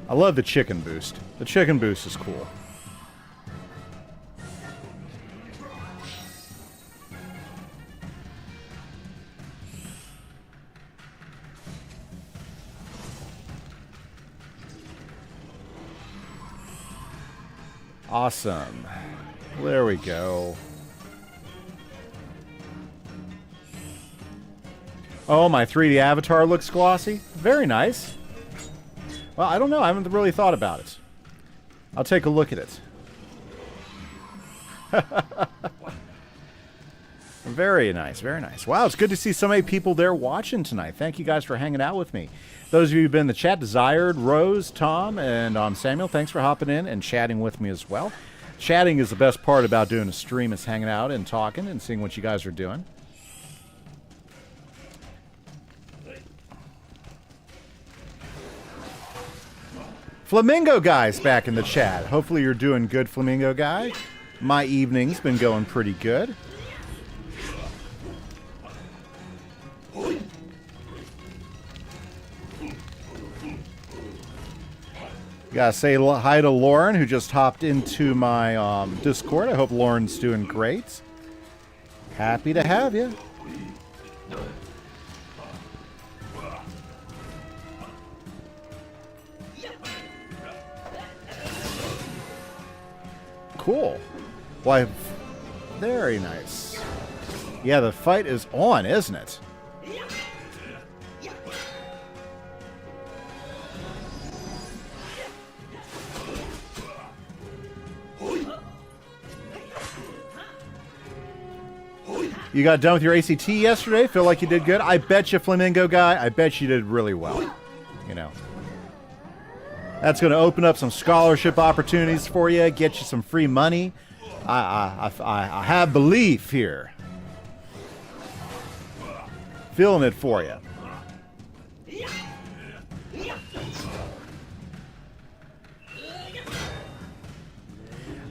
I love the chicken boost. The chicken boost is cool. Awesome. There we go. Oh, my 3D avatar looks glossy. Very nice. Well, I don't know. I haven't really thought about it. I'll take a look at it. Very nice, very nice. Wow, it's good to see so many people there watching tonight. Thank you guys for hanging out with me. Those of you who've been in the chat, Desired, Rose, Tom, and Samuel, thanks for hopping in and chatting with me as well. Chatting is the best part about doing a stream, is hanging out and talking and seeing what you guys are doing. Flamingo Guy's back in the chat. Hopefully you're doing good, Flamingo Guy. My evening's been going pretty good. Gotta say hi to Lauren, who just hopped into my Discord. I hope Lauren's doing great. Happy to have you. Cool. Why, very nice. Yeah, the fight is on, isn't it? You got done with your ACT yesterday? Feel like you did good? I bet you, Flamingo Guy, I bet you did really well. You know. That's going to open up some scholarship opportunities for you, get you some free money. I have belief here. Feeling it for you.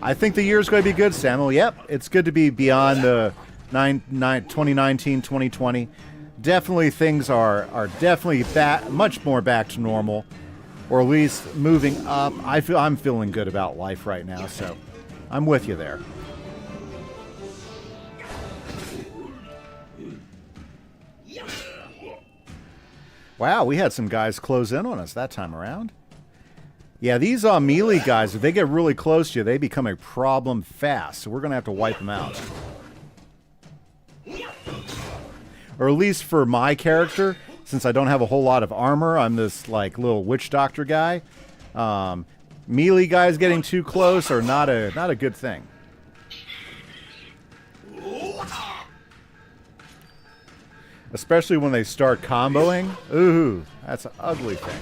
I think the year's going to be good, Samuel. Yep, it's good to be beyond the 2019, 2020. Definitely things are definitely much more back to normal. Or at least moving up. I'm feeling good about life right now, so I'm with you there. Wow, we had some guys close in on us that time around. Yeah, these melee guys, if they get really close to you, they become a problem fast. So we're going to have to wipe them out. Or at least for my character, since I don't have a whole lot of armor, I'm this like little witch doctor guy. Melee guys getting too close are not a good thing. Especially when they start comboing. Ooh, that's an ugly thing.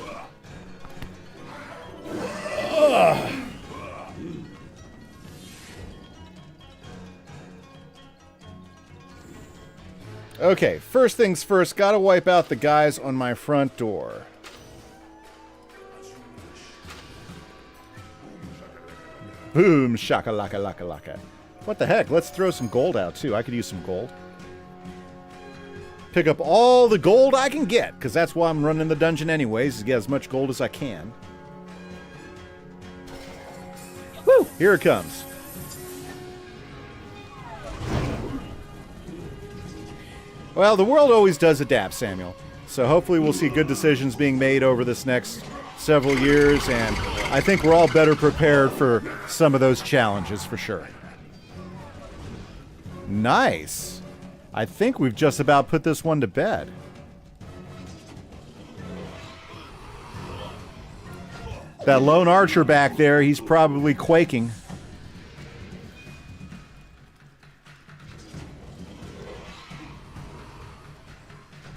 Ugh. Okay, first things first, gotta wipe out the guys on my front door. Boom, shakalaka laka laka. What the heck? Let's throw some gold out too. I could use some gold. Pick up all the gold I can get, because that's why I'm running the dungeon anyways, to get as much gold as I can. Woo! Here it comes. Well, the world always does adapt, Samuel. So hopefully we'll see good decisions being made over this next several years, and I think we're all better prepared for some of those challenges for sure. Nice. I think we've just about put this one to bed. That lone archer back there, he's probably quaking.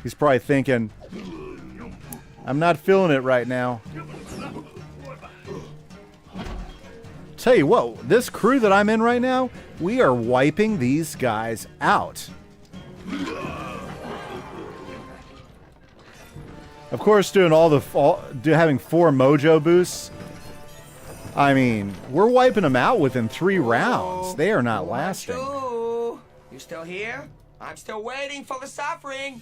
He's probably thinking, I'm not feeling it right now. Tell you what, this crew that I'm in right now, we are wiping these guys out. Of course, doing having 4 mojo boosts. I mean, we're wiping them out within 3 rounds. They are not lasting. You still here? I'm still waiting for the suffering.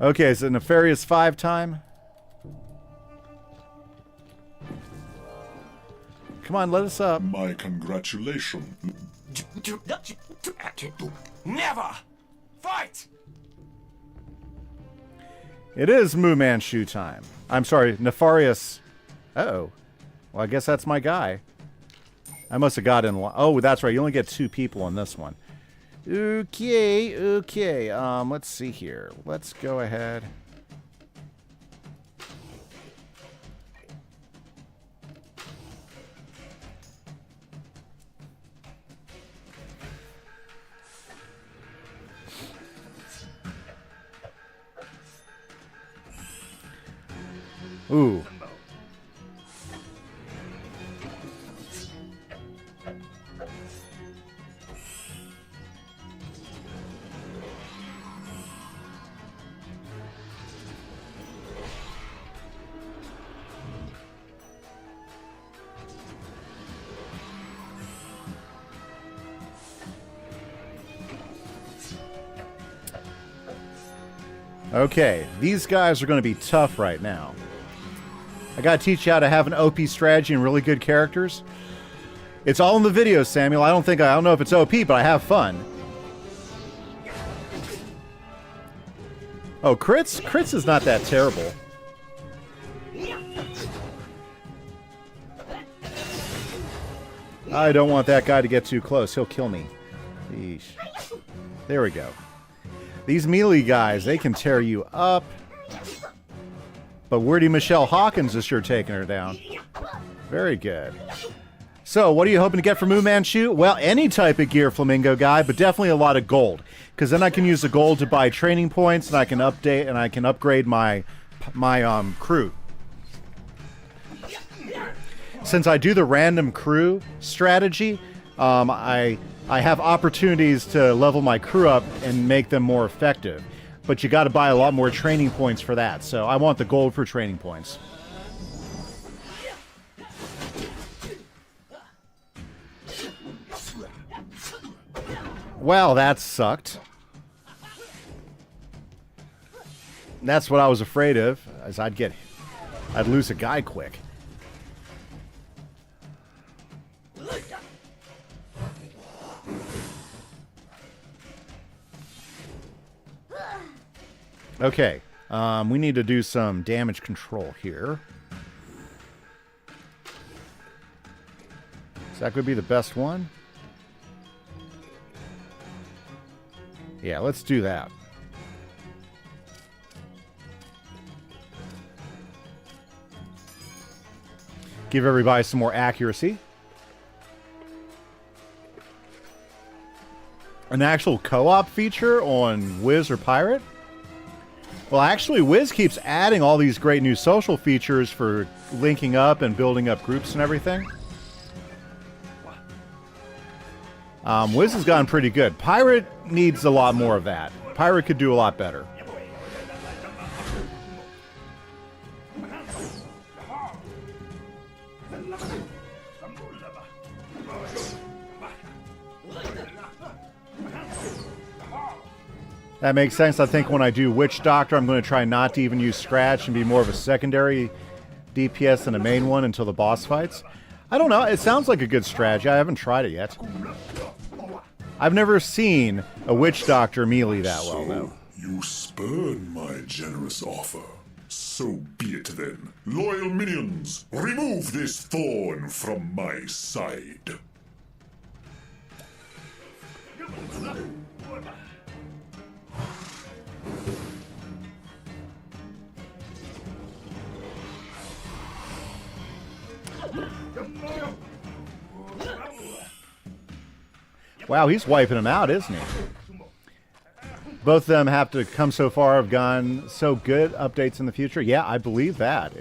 Okay, is it Nefarious 5 time? Come on, let us up. My congratulations. Never! Fight! It is Moo Man Shoe time. I'm sorry, Nefarious. Uh-oh. Well, I guess that's my guy. I must have got in line. Oh, that's right. You only get 2 people on this one. Okay, okay. Let's see here. Let's go ahead. Ooh. Okay, these guys are going to be tough right now. I gotta teach you how to have an OP strategy and really good characters. It's all in the videos, Samuel. I don't know if it's OP, but I have fun. Oh, crits? Crits is not that terrible. I don't want that guy to get too close. He'll kill me. Yeesh. There we go. These melee guys, they can tear you up. But Wordy Michelle Hawkins is sure taking her down. Very good. So, what are you hoping to get from Moo Man Shoe? Well, any type of gear, Flamingo guy, but definitely a lot of gold. Because then I can use the gold to buy training points, and I can update, and I can upgrade my crew. Since I do the random crew strategy, I have opportunities to level my crew up and make them more effective. But you got to buy a lot more training points for that. So I want the gold for training points. Well, that sucked. That's what I was afraid of, as I'd lose a guy quick. Okay. We need to do some damage control here. Is that going to be the best one? Yeah, let's do that. Give everybody some more accuracy. An actual co-op feature on Wiz or Pirate? Well, actually, Wiz keeps adding all these great new social features for linking up and building up groups and everything. Wiz has gotten pretty good. Pirate needs a lot more of that. Pirate could do a lot better. That makes sense. I think when I do Witch Doctor, I'm going to try not to even use Scratch and be more of a secondary DPS than a main one until the boss fights. I don't know. It sounds like a good strategy. I haven't tried it yet. I've never seen a Witch Doctor melee that well, though. You spurn my generous offer. So be it then. Loyal minions, remove this thorn from my side. Wow, he's wiping him out, isn't he? Both of them have to come so far, have gone so good. Updates in the future? Yeah, I believe that.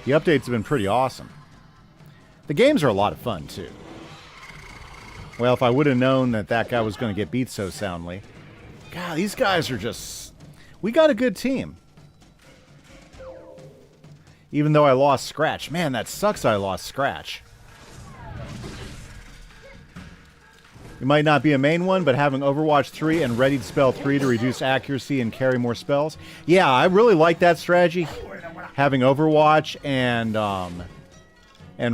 The updates have been pretty awesome. The games are a lot of fun, too. Well, if I would have known that that guy was going to get beat so soundly. God, these guys are just... We got a good team. Even though I lost Scratch. Man, that sucks I lost Scratch. It might not be a main one, but having Overwatch 3 and Ready to Spell 3 to reduce accuracy and carry more spells. Yeah, I really like that strategy. Having Overwatch and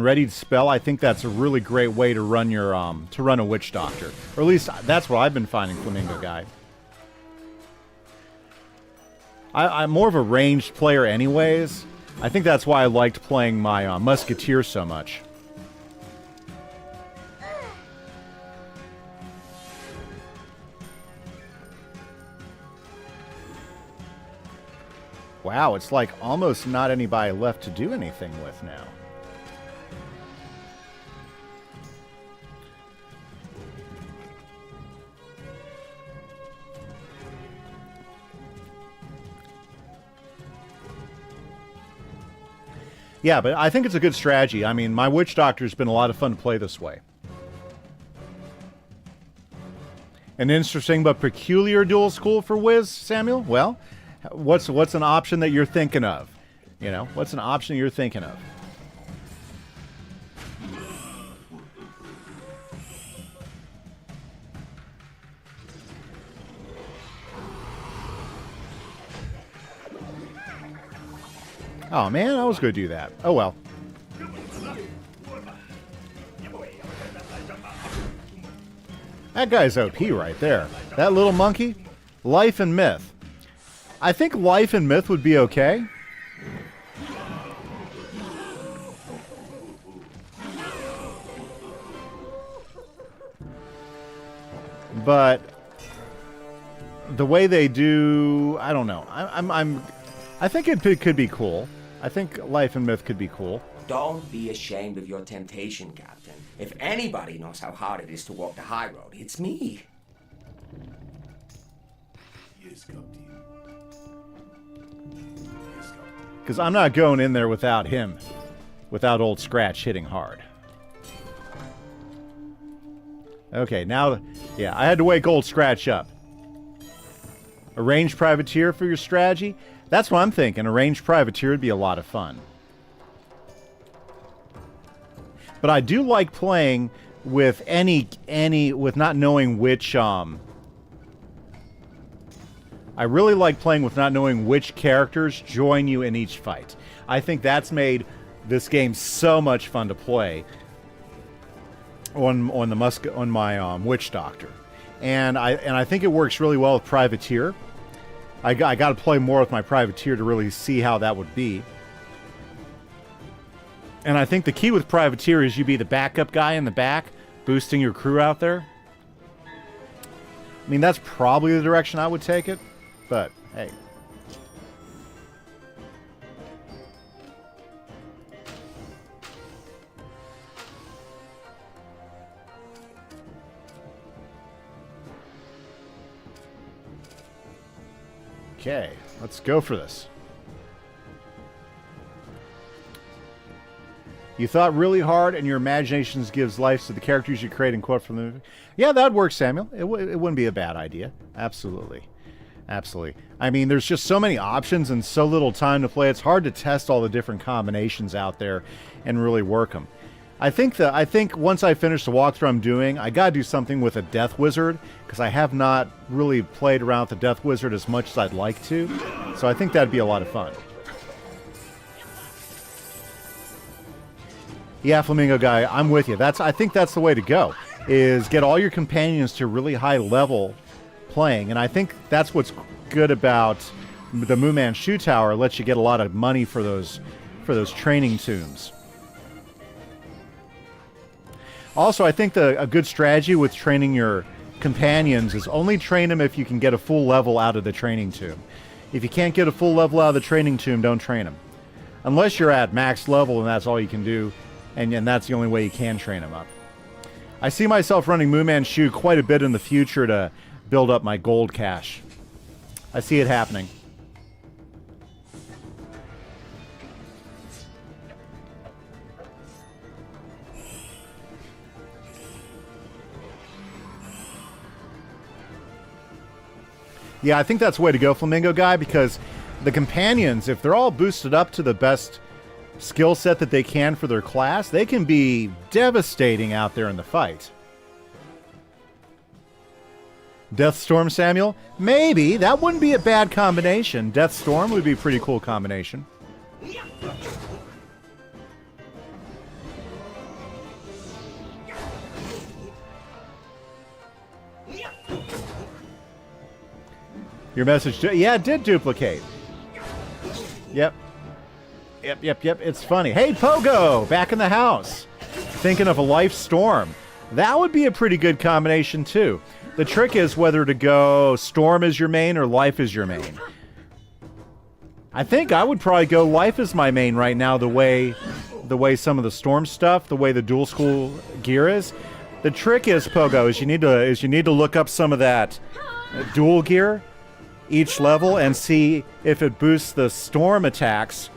Ready to Spell, I think that's a really great way to run your to run a Witch Doctor. Or at least that's what I've been finding, Flamingo Guy. I'm more of a ranged player anyways. I think that's why I liked playing my Musketeer so much. Wow, it's like almost not anybody left to do anything with now. Yeah, but I think it's a good strategy. I mean, my Witch Doctor's been a lot of fun to play this way. An interesting but peculiar dual school for Wiz, Samuel? Well, what's an option that you're thinking of? You know, what's an option you're thinking of? Oh man, I was going to do that. Oh well. That guy's OP right there. That little monkey, Life and Myth. I think Life and Myth would be okay. But the way they do, I don't know. I think it could be cool. I think Life and Myth could be cool. Don't be ashamed of your temptation, Captain. If anybody knows how hard it is to walk the high road, it's me. Yes, Captain. Because I'm not going in there without him. Without old Scratch hitting hard. Okay, now... Yeah, I had to wake old Scratch up. A ranged privateer for your strategy? That's what I'm thinking. A ranged privateer would be a lot of fun. But I do like playing with with not knowing which, I really like playing with not knowing which characters join you in each fight. I think that's made this game so much fun to play on my Witch Doctor. And I think it works really well with Privateer. I got to play more with my privateer to really see how that would be. And I think the key with privateer is you be the backup guy in the back, boosting your crew out there. I mean, that's probably the direction I would take it, but hey. Okay, let's go for this. You thought really hard, and your imagination gives life to the characters you create and quote from the movie. Yeah, that'd work, Samuel. It wouldn't be a bad idea. Absolutely. Absolutely. I mean, there's just so many options and so little time to play. It's hard to test all the different combinations out there and really work them. I think once I finish the walkthrough I'm doing, I gotta do something with a Death Wizard, because I have not really played around with the Death Wizard as much as I'd like to. So I think that'd be a lot of fun. Yeah, Flamingo Guy, I'm with you. I think that's the way to go, is get all your companions to really high level playing. And I think that's what's good about the Mooman Shoe Tower. It lets you get a lot of money for those training tombs. Also, I think a good strategy with training your companions is only train them if you can get a full level out of the training tomb. If you can't get a full level out of the training tomb, don't train them. Unless you're at max level and that's all you can do. And that's the only way you can train him up. I see myself running Mooman Shoe quite a bit in the future to build up my gold cache. I see it happening. Yeah, I think that's the way to go, Flamingo Guy, because the companions, if they're all boosted up to the best skill set that they can for their class, they can be devastating out there in the fight. Deathstorm, Samuel? Maybe. That wouldn't be a bad combination. Deathstorm would be a pretty cool combination. Your message, yeah, it did duplicate. Yep. Yep. It's funny. Hey, Pogo! Back in the house. Thinking of a Life Storm. That would be a pretty good combination, too. The trick is whether to go Storm as your main or Life as your main. I think I would probably go Life as my main right now, the way some of the Storm stuff, the way the dual school gear is. The trick is, Pogo, is you need to look up some of that dual gear each level and see if it boosts the Storm attacks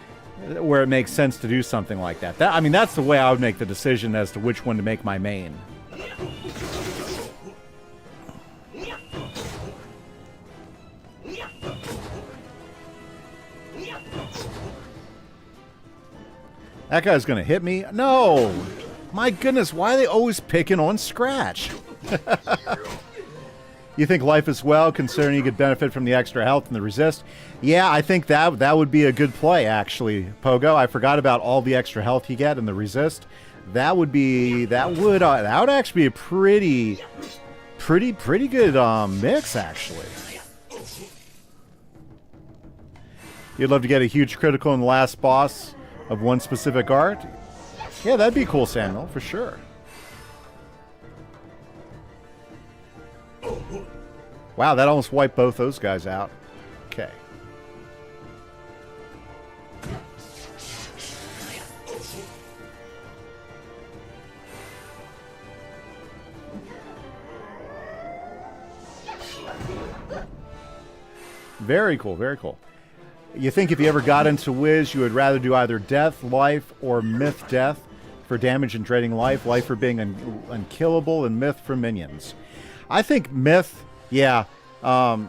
where it makes sense to do something like that. I mean, that's the way I would make the decision as to which one to make my main. That guy's gonna hit me? No! My goodness, why are they always picking on Scratch? You think Life as well, considering you could benefit from the extra health and the resist? Yeah, I think that would be a good play, actually, Pogo. I forgot about all the extra health you get and the resist. That would actually be a pretty good mix, actually. You'd love to get a huge critical in the last boss of one specific art? Yeah, that'd be cool, Samuel, for sure. Wow, that almost wiped both those guys out. Okay. Very cool, very cool. You think if you ever got into Wiz, you would rather do either Death, Life, or Myth Death for damage and draining life, Life for being unkillable, and Myth for minions. I think Myth, yeah. The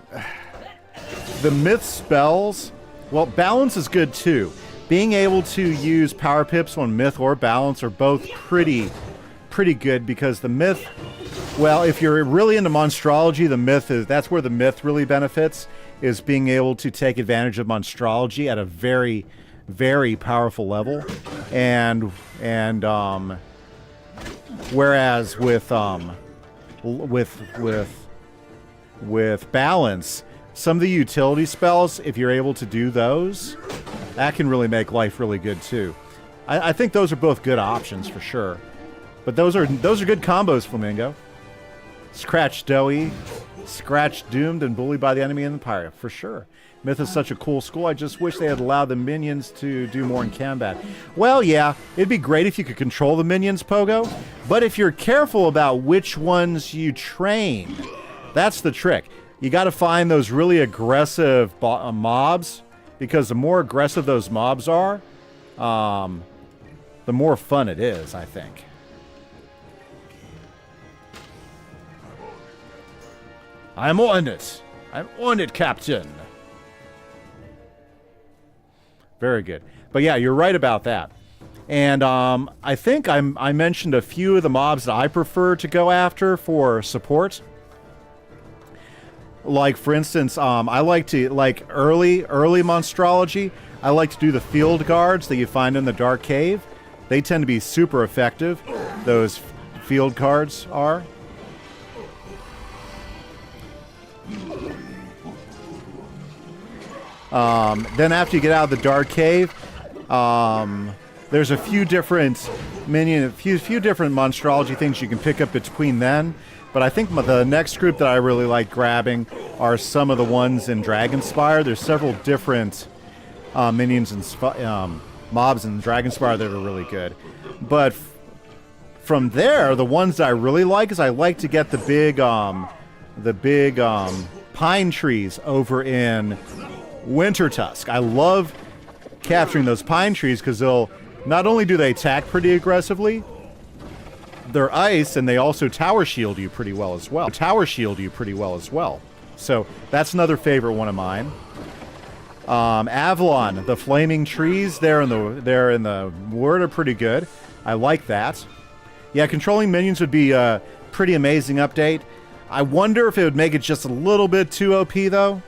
Myth spells, well, Balance is good too. Being able to use Power Pips on Myth or Balance are both pretty good, because the Myth, well, if you're really into Monstrology, that's where the Myth really benefits, is being able to take advantage of Monstrology at a very, very powerful level. And whereas with Balance, some of the utility spells, if you're able to do those, that can really make life really good too. I think those are both good options for sure. But those are good combos, Flamingo. Scratch Doughy, Scratch Doomed, and Bullied by the Enemy in the Pirate, for sure. Myth is such a cool school. I just wish they had allowed the minions to do more in combat. Well, yeah, it'd be great if you could control the minions, Pogo. But if you're careful about which ones you train, that's the trick. You got to find those really aggressive mobs, because the more aggressive those mobs are, the more fun it is, I think. I'm on it. I'm on it, Captain. Very good. But yeah, you're right about that. And I think I mentioned a few of the mobs that I prefer to go after for support. Like, for instance, I like to, like, early monstrology, I like to do the field guards that you find in the Dark Cave. They tend to be super effective, those field guards are. Then after you get out of the Dark Cave, there's a few different few different monstrology things you can pick up between then. But I think the next group that I really like grabbing are some of the ones in Dragonspire. There's several different minions and mobs in Dragonspire that are really good. But from there, the ones that I really like is I like to get the big pine trees over in Wintertusk. I love capturing those pine trees because they'll not only do they attack pretty aggressively, they're ice, and they also tower shield you pretty well as well. So that's another favorite one of mine. Avalon, the flaming trees there in the word are pretty good. I like that. Yeah, controlling minions would be a pretty amazing update. I wonder if it would make it just a little bit too OP though.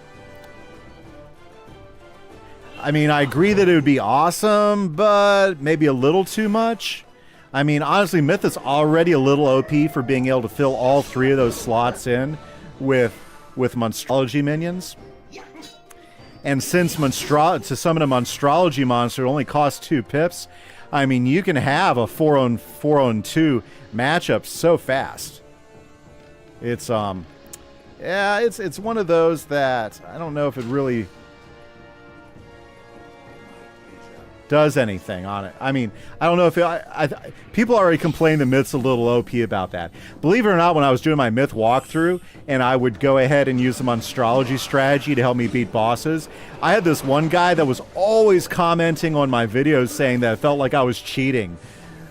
I mean, I agree that it would be awesome, but maybe a little too much. I mean, honestly, Myth is already a little OP for being able to fill all three of those slots in with monstrology minions. And since to summon a monstrology monster only costs 2 pips, I mean, you can have a 4-on-2 matchup so fast. It's yeah, it's one of those that I don't know if it really does anything on it. I mean, I don't know if people already complain the Myth's a little OP about that. Believe it or not, when I was doing my Myth walkthrough and I would go ahead and use the monstrology strategy to help me beat bosses, I had this one guy that was always commenting on my videos saying that it felt like I was cheating,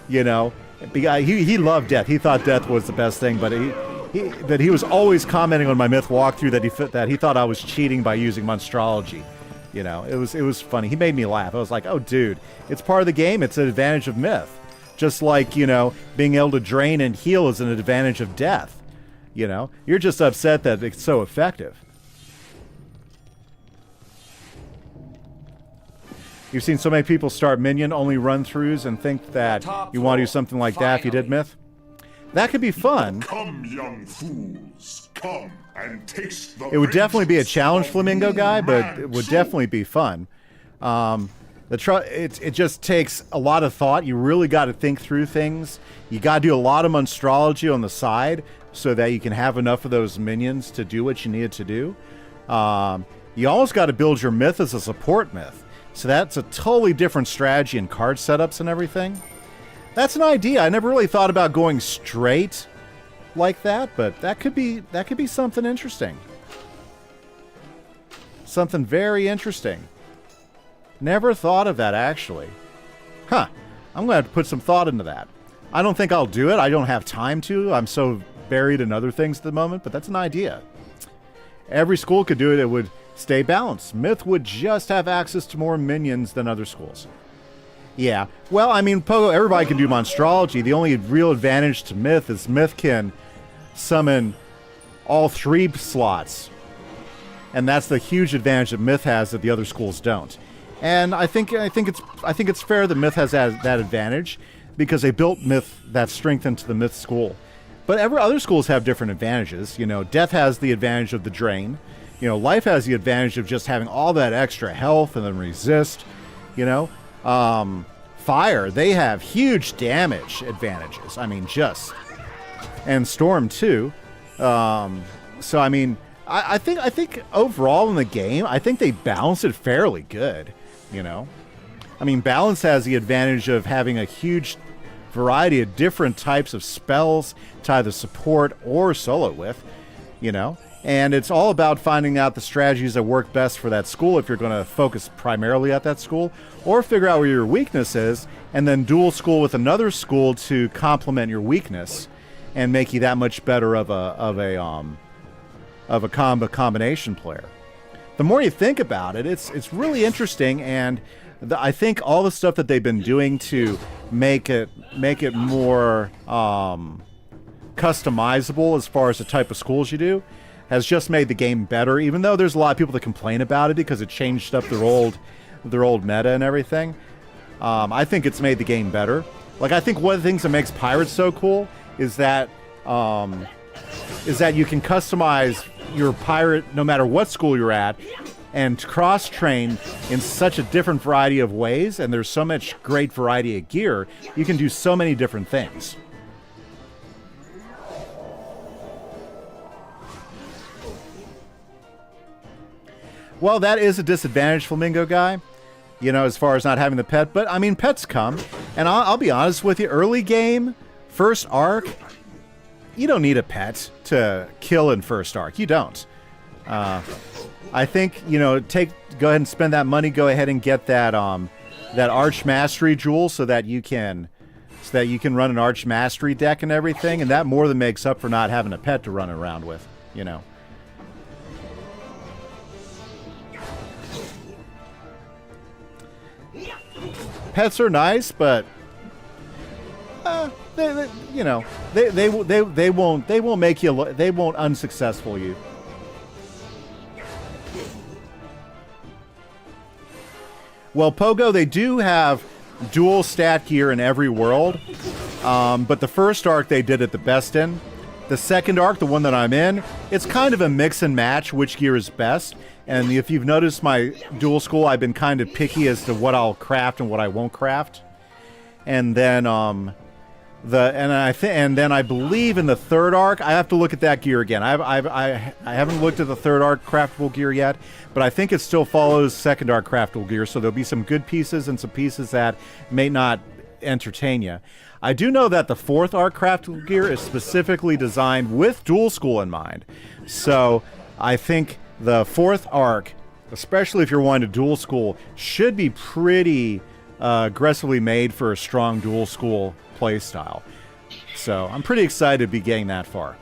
you know. He loved death. He thought death was the best thing, but he was always commenting on my Myth walkthrough that he thought I was cheating by using monstrology. You know, it was funny. He made me laugh. I was like, oh, dude, it's part of the game. It's an advantage of Myth. Just like, you know, being able to drain and heal is an advantage of death. You know, you're just upset that it's so effective. You've seen so many people start minion-only run-throughs and think that you want to do something like that if you did Myth. That could be fun. Come, young fools, come and taste the. It would definitely be a challenge, Flamingo guy, but it would definitely be fun. It just takes a lot of thought. You really got to think through things. You got to do a lot of monstrology on the side so that you can have enough of those minions to do what you need to do. You almost got to build your Myth as a support Myth. So that's a totally different strategy and card setups and everything. That's an idea. I never really thought about going straight like that, but that could be something interesting. Something very interesting. Never thought of that, actually. Huh. I'm going to have to put some thought into that. I don't think I'll do it. I don't have time to. I'm so buried in other things at the moment, but that's an idea. Every school could do it. It would stay balanced. Myth would just have access to more minions than other schools. Yeah, well, I mean, Pogo, everybody can do monstrology. The only real advantage to Myth is Myth can summon all 3 slots. And that's the huge advantage that Myth has that the other schools don't. And I think it's fair that Myth has that advantage because they built Myth, that strength into the Myth school. But other schools have different advantages. You know, Death has the advantage of the drain. You know, life has the advantage of just having all that extra health and then resist, you know. Fire, they have huge damage advantages. I mean, just. And Storm, too. So, I mean, I think overall in the game, I think they balance it fairly good, you know. I mean, balance has the advantage of having a huge variety of different types of spells to either support or solo with, you know. And it's all about finding out the strategies that work best for that school if you're going to focus primarily at that school, or figure out where your weakness is and then dual school with another school to complement your weakness and make you that much better of a combination player. The more you think about it, it's really interesting, and I think all the stuff that they've been doing to make it more customizable as far as the type of schools you do has just made the game better, even though there's a lot of people that complain about it because it changed up their old meta and everything. I think it's made the game better. Like, I think one of the things that makes Pirates so cool is that you can customize your pirate no matter what school you're at, and cross-train in such a different variety of ways, and there's so much great variety of gear, you can do so many different things. Well, that is a disadvantage, Flamingo Guy, you know, as far as not having the pet, but, I mean, pets come, and I'll be honest with you, early game, first arc, you don't need a pet to kill in first arc. You don't. I think, you know, go ahead and spend that money. Go ahead and get that that Arch Mastery jewel so that you can run an Arch Mastery deck and everything, and that more than makes up for not having a pet to run around with, you know. Pets are nice, but they won't make you. They won't unsuccessful you. Well, Pogo, they do have dual stat gear in every world, but the first arc they did it the best in. The second arc, the one that I'm in, it's kind of a mix and match which gear is best. And if you've noticed my dual school, I've been kind of picky as to what I'll craft and what I won't craft. And then I believe in the third arc, I have to look at that gear again. I haven't looked at the third arc craftable gear yet, but I think it still follows second arc craftable gear, so there'll be some good pieces and some pieces that may not entertain you. I do know that the fourth arc craftable gear is specifically designed with dual school in mind. So I think the fourth arc, especially if you're wanting to dual school, should be pretty aggressively made for a strong dual school play style. So I'm pretty excited to be getting that far.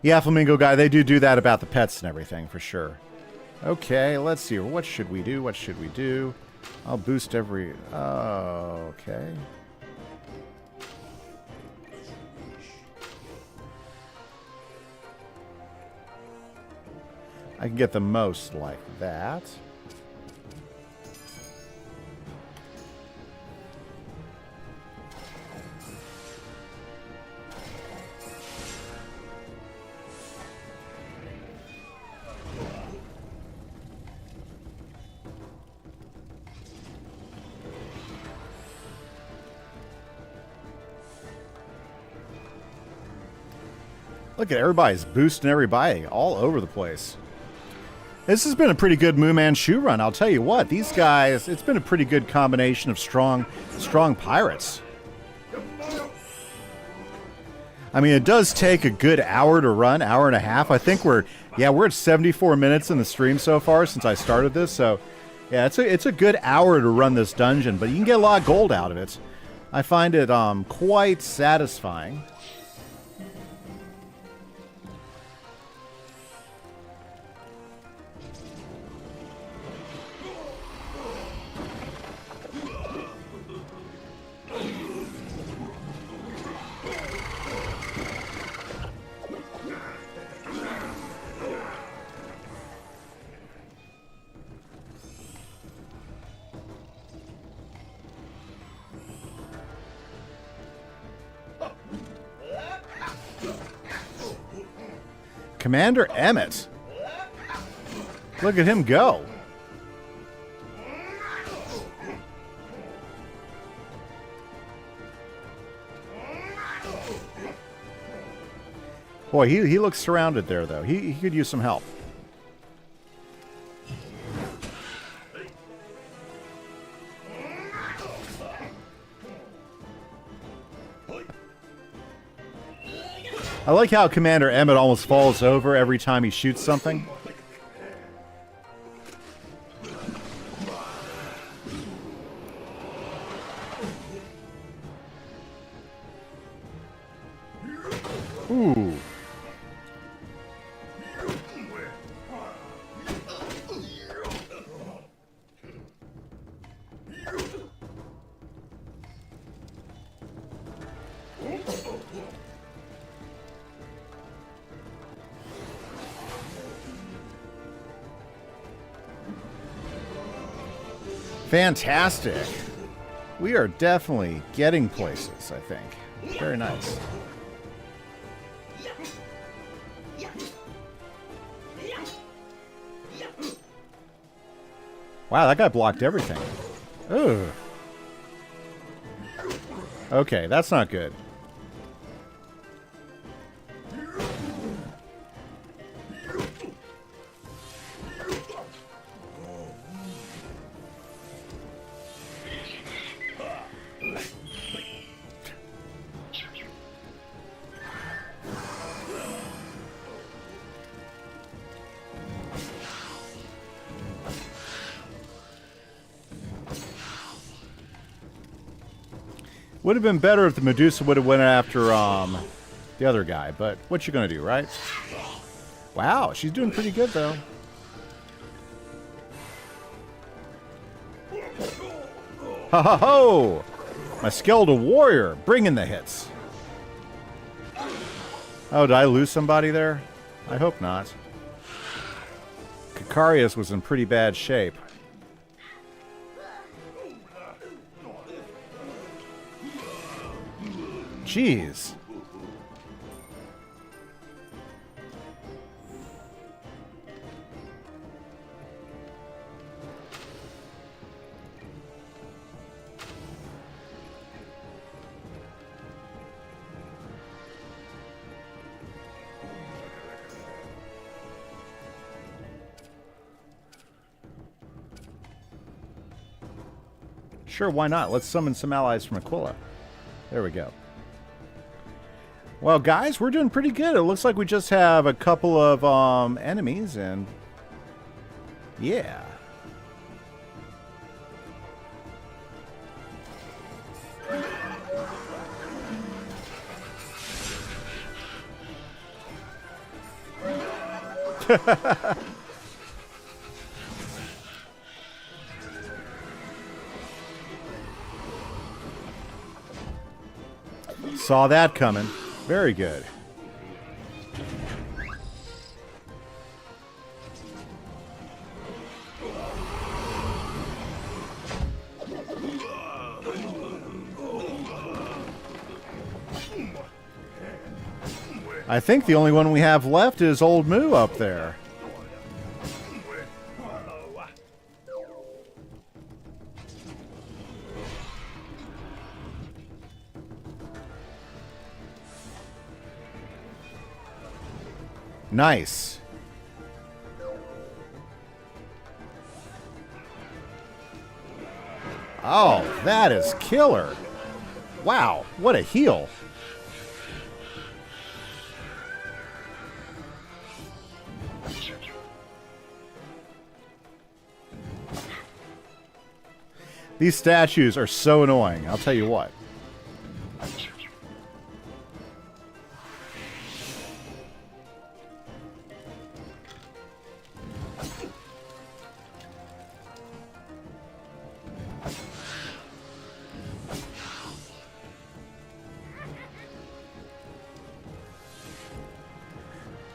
Yeah, Flamingo Guy, they do that about the pets and everything, for sure. Okay, let's see. What should we do? What should we do? I'll boost every... okay. I can get the most like that. Look at everybody's boosting everybody all over the place. This has been a pretty good Moo Man shoe run, I'll tell you what. These guys, it's been a pretty good combination of strong pirates. I mean, it does take a good hour to run, hour and a half. I think we're at 74 minutes in the stream so far since I started this. So, yeah, it's a good hour to run this dungeon, but you can get a lot of gold out of it. I find it quite satisfying. Commander Emmett. Look at him go. Boy, he looks surrounded there, though. He could use some help. I like how Commander Emmett almost falls over every time he shoots something. Ooh. Fantastic. We are definitely getting places, I think. Very nice. Wow, that guy blocked everything. Ugh. Okay, that's not good. Would have been better if the Medusa would have went after the other guy, but what you gonna do, right? Wow, she's doing pretty good though. Ha ha ho! My skeletal warrior, bringing the hits. Oh, did I lose somebody there? I hope not. Kikarius was in pretty bad shape. Jeez. Sure, why not? Let's summon some allies from Aquila. There we go. Well, guys, we're doing pretty good. It looks like we just have a couple of enemies, and yeah. Saw that coming. Very good. I think the only one we have left is Old Moo up there. Nice. Oh, that is killer. Wow, what a heal. These statues are so annoying, I'll tell you what.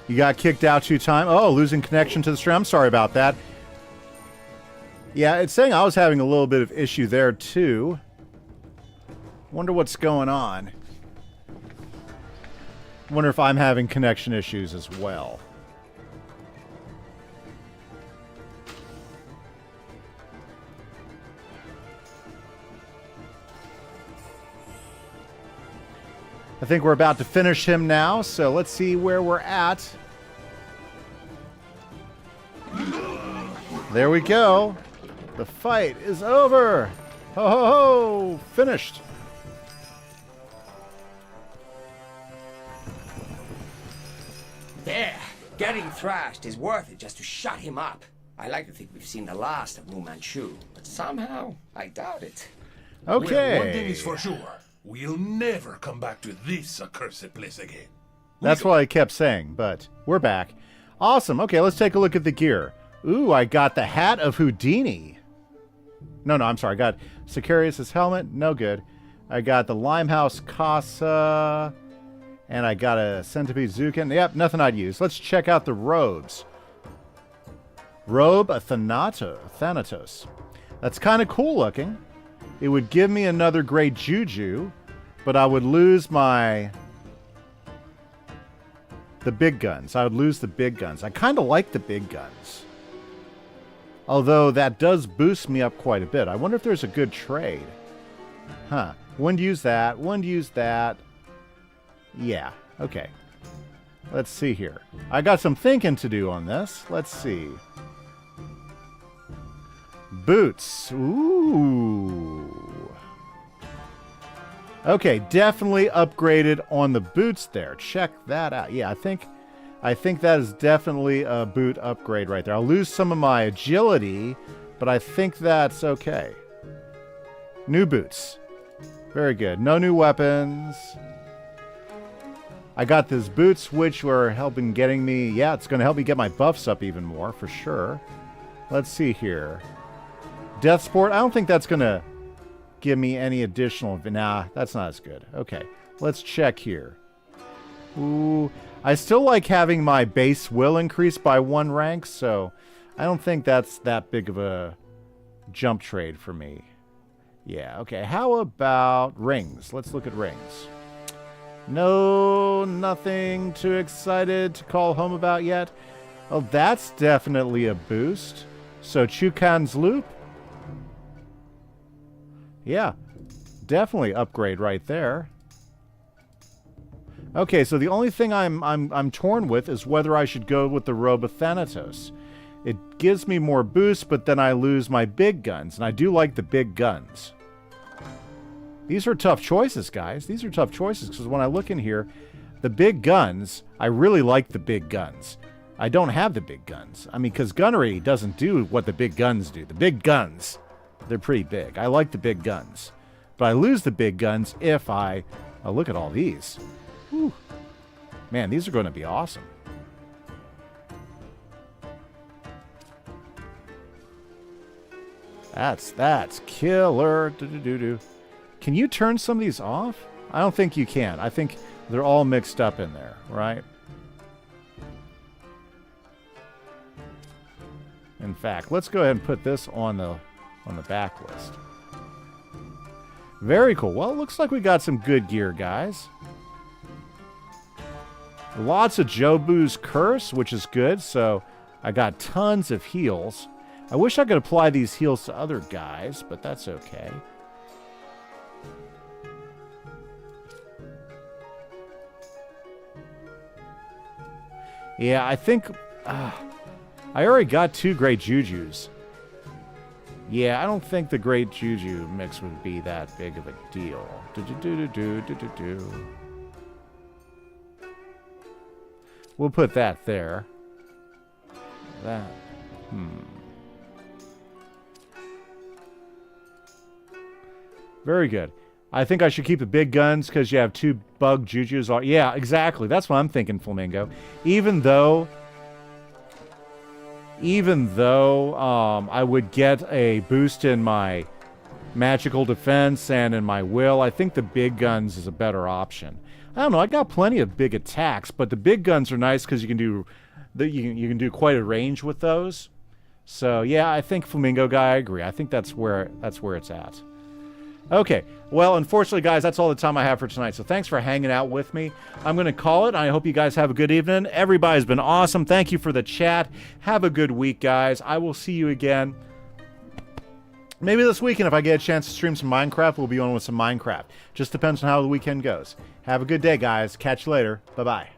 You got kicked out 2 times. Oh, losing connection to the stream. I'm sorry about that. Yeah, it's saying I was having a little bit of issue there, too. Wonder what's going on. Wonder if I'm having connection issues as well. I think we're about to finish him now, so let's see where we're at. There we go. The fight is over. Ho ho ho! Finished. There. Getting thrashed is worth it just to shut him up. I like to think we've seen the last of Fu Manchu, but somehow I doubt it. Okay. Well, one thing is for sure. We'll never come back to this accursed place again. That's what I kept saying, but we're back. Awesome. Okay, let's take a look at the gear. Ooh, I got the hat of Houdini. No, I'm sorry. I got Sicarius' helmet. No good. I got the Limehouse Casa. And I got a Centipede Zukin. Yep, nothing I'd use. Let's check out the robes. Robe of Thanatos. That's kind of cool looking. It would give me another great Juju, but I would lose the big guns. I would lose the big guns. I kind of like the big guns. Although that does boost me up quite a bit. I wonder if there's a good trade. Huh. One to use that. One to use that. Yeah. Okay. Let's see here. I got some thinking to do on this. Let's see. Boots. Ooh. Okay, definitely upgraded on the boots there. Check that out. Yeah, I think that is definitely a boot upgrade right there. I'll lose some of my agility, but I think that's okay. New boots. Very good. No new weapons. I got these boots, which were helping getting me... Yeah, it's going to help me get my buffs up even more, for sure. Let's see here. Death Sport. I don't think that's going to give me any additional... Nah, that's not as good. Okay, let's check here. Ooh, I still like having my base will increase by 1 rank, so I don't think that's that big of a jump trade for me. Yeah, okay. How about rings? Let's look at rings. No, nothing too excited to call home about yet. Oh, that's definitely a boost. So Chukan's Loop. Yeah, definitely upgrade right there. Okay, so the only thing I'm torn with is whether I should go with the Robe of Thanatos. It gives me more boost, but then I lose my big guns, and I do like the big guns. These are tough choices, guys. These are tough choices, because when I look in here, the big guns, I really like the big guns. I don't have the big guns. I mean, because gunnery doesn't do what the big guns do. The big guns, they're pretty big. I like the big guns. But I lose the big guns if I... Oh, look at all these. Whew. Man, these are going to be awesome. That's killer. Do-do-do-do. Can you turn some of these off? I don't think you can. I think they're all mixed up in there, right? In fact, let's go ahead and put this on the back list. Very cool. Well, it looks like we got some good gear, guys. Lots of Jobu's Curse, which is good. So I got tons of heals. I wish I could apply these heals to other guys, but that's okay. Yeah, I think... I already got 2 great Jujus. Yeah, I don't think the great Juju mix would be that big of a deal. We'll put that there. That... Very good. I think I should keep the big guns because you have 2 bug Jujus. Yeah, exactly. That's what I'm thinking, Flamingo. Even though I would get a boost in my magical defense and in my will, I think the big guns is a better option. I don't know. I got plenty of big attacks, but the big guns are nice because you can do do quite a range with those. So yeah, I think Flamingo guy, I agree. I think that's where it's at. Okay, well, unfortunately, guys, that's all the time I have for tonight. So thanks for hanging out with me. I'm going to call it. I hope you guys have a good evening. Everybody's been awesome. Thank you for the chat. Have a good week, guys. I will see you again Maybe this weekend, if I get a chance to stream some Minecraft, we'll be on with some Minecraft. Just depends on how the weekend goes. Have a good day, guys. Catch you later. Bye-bye.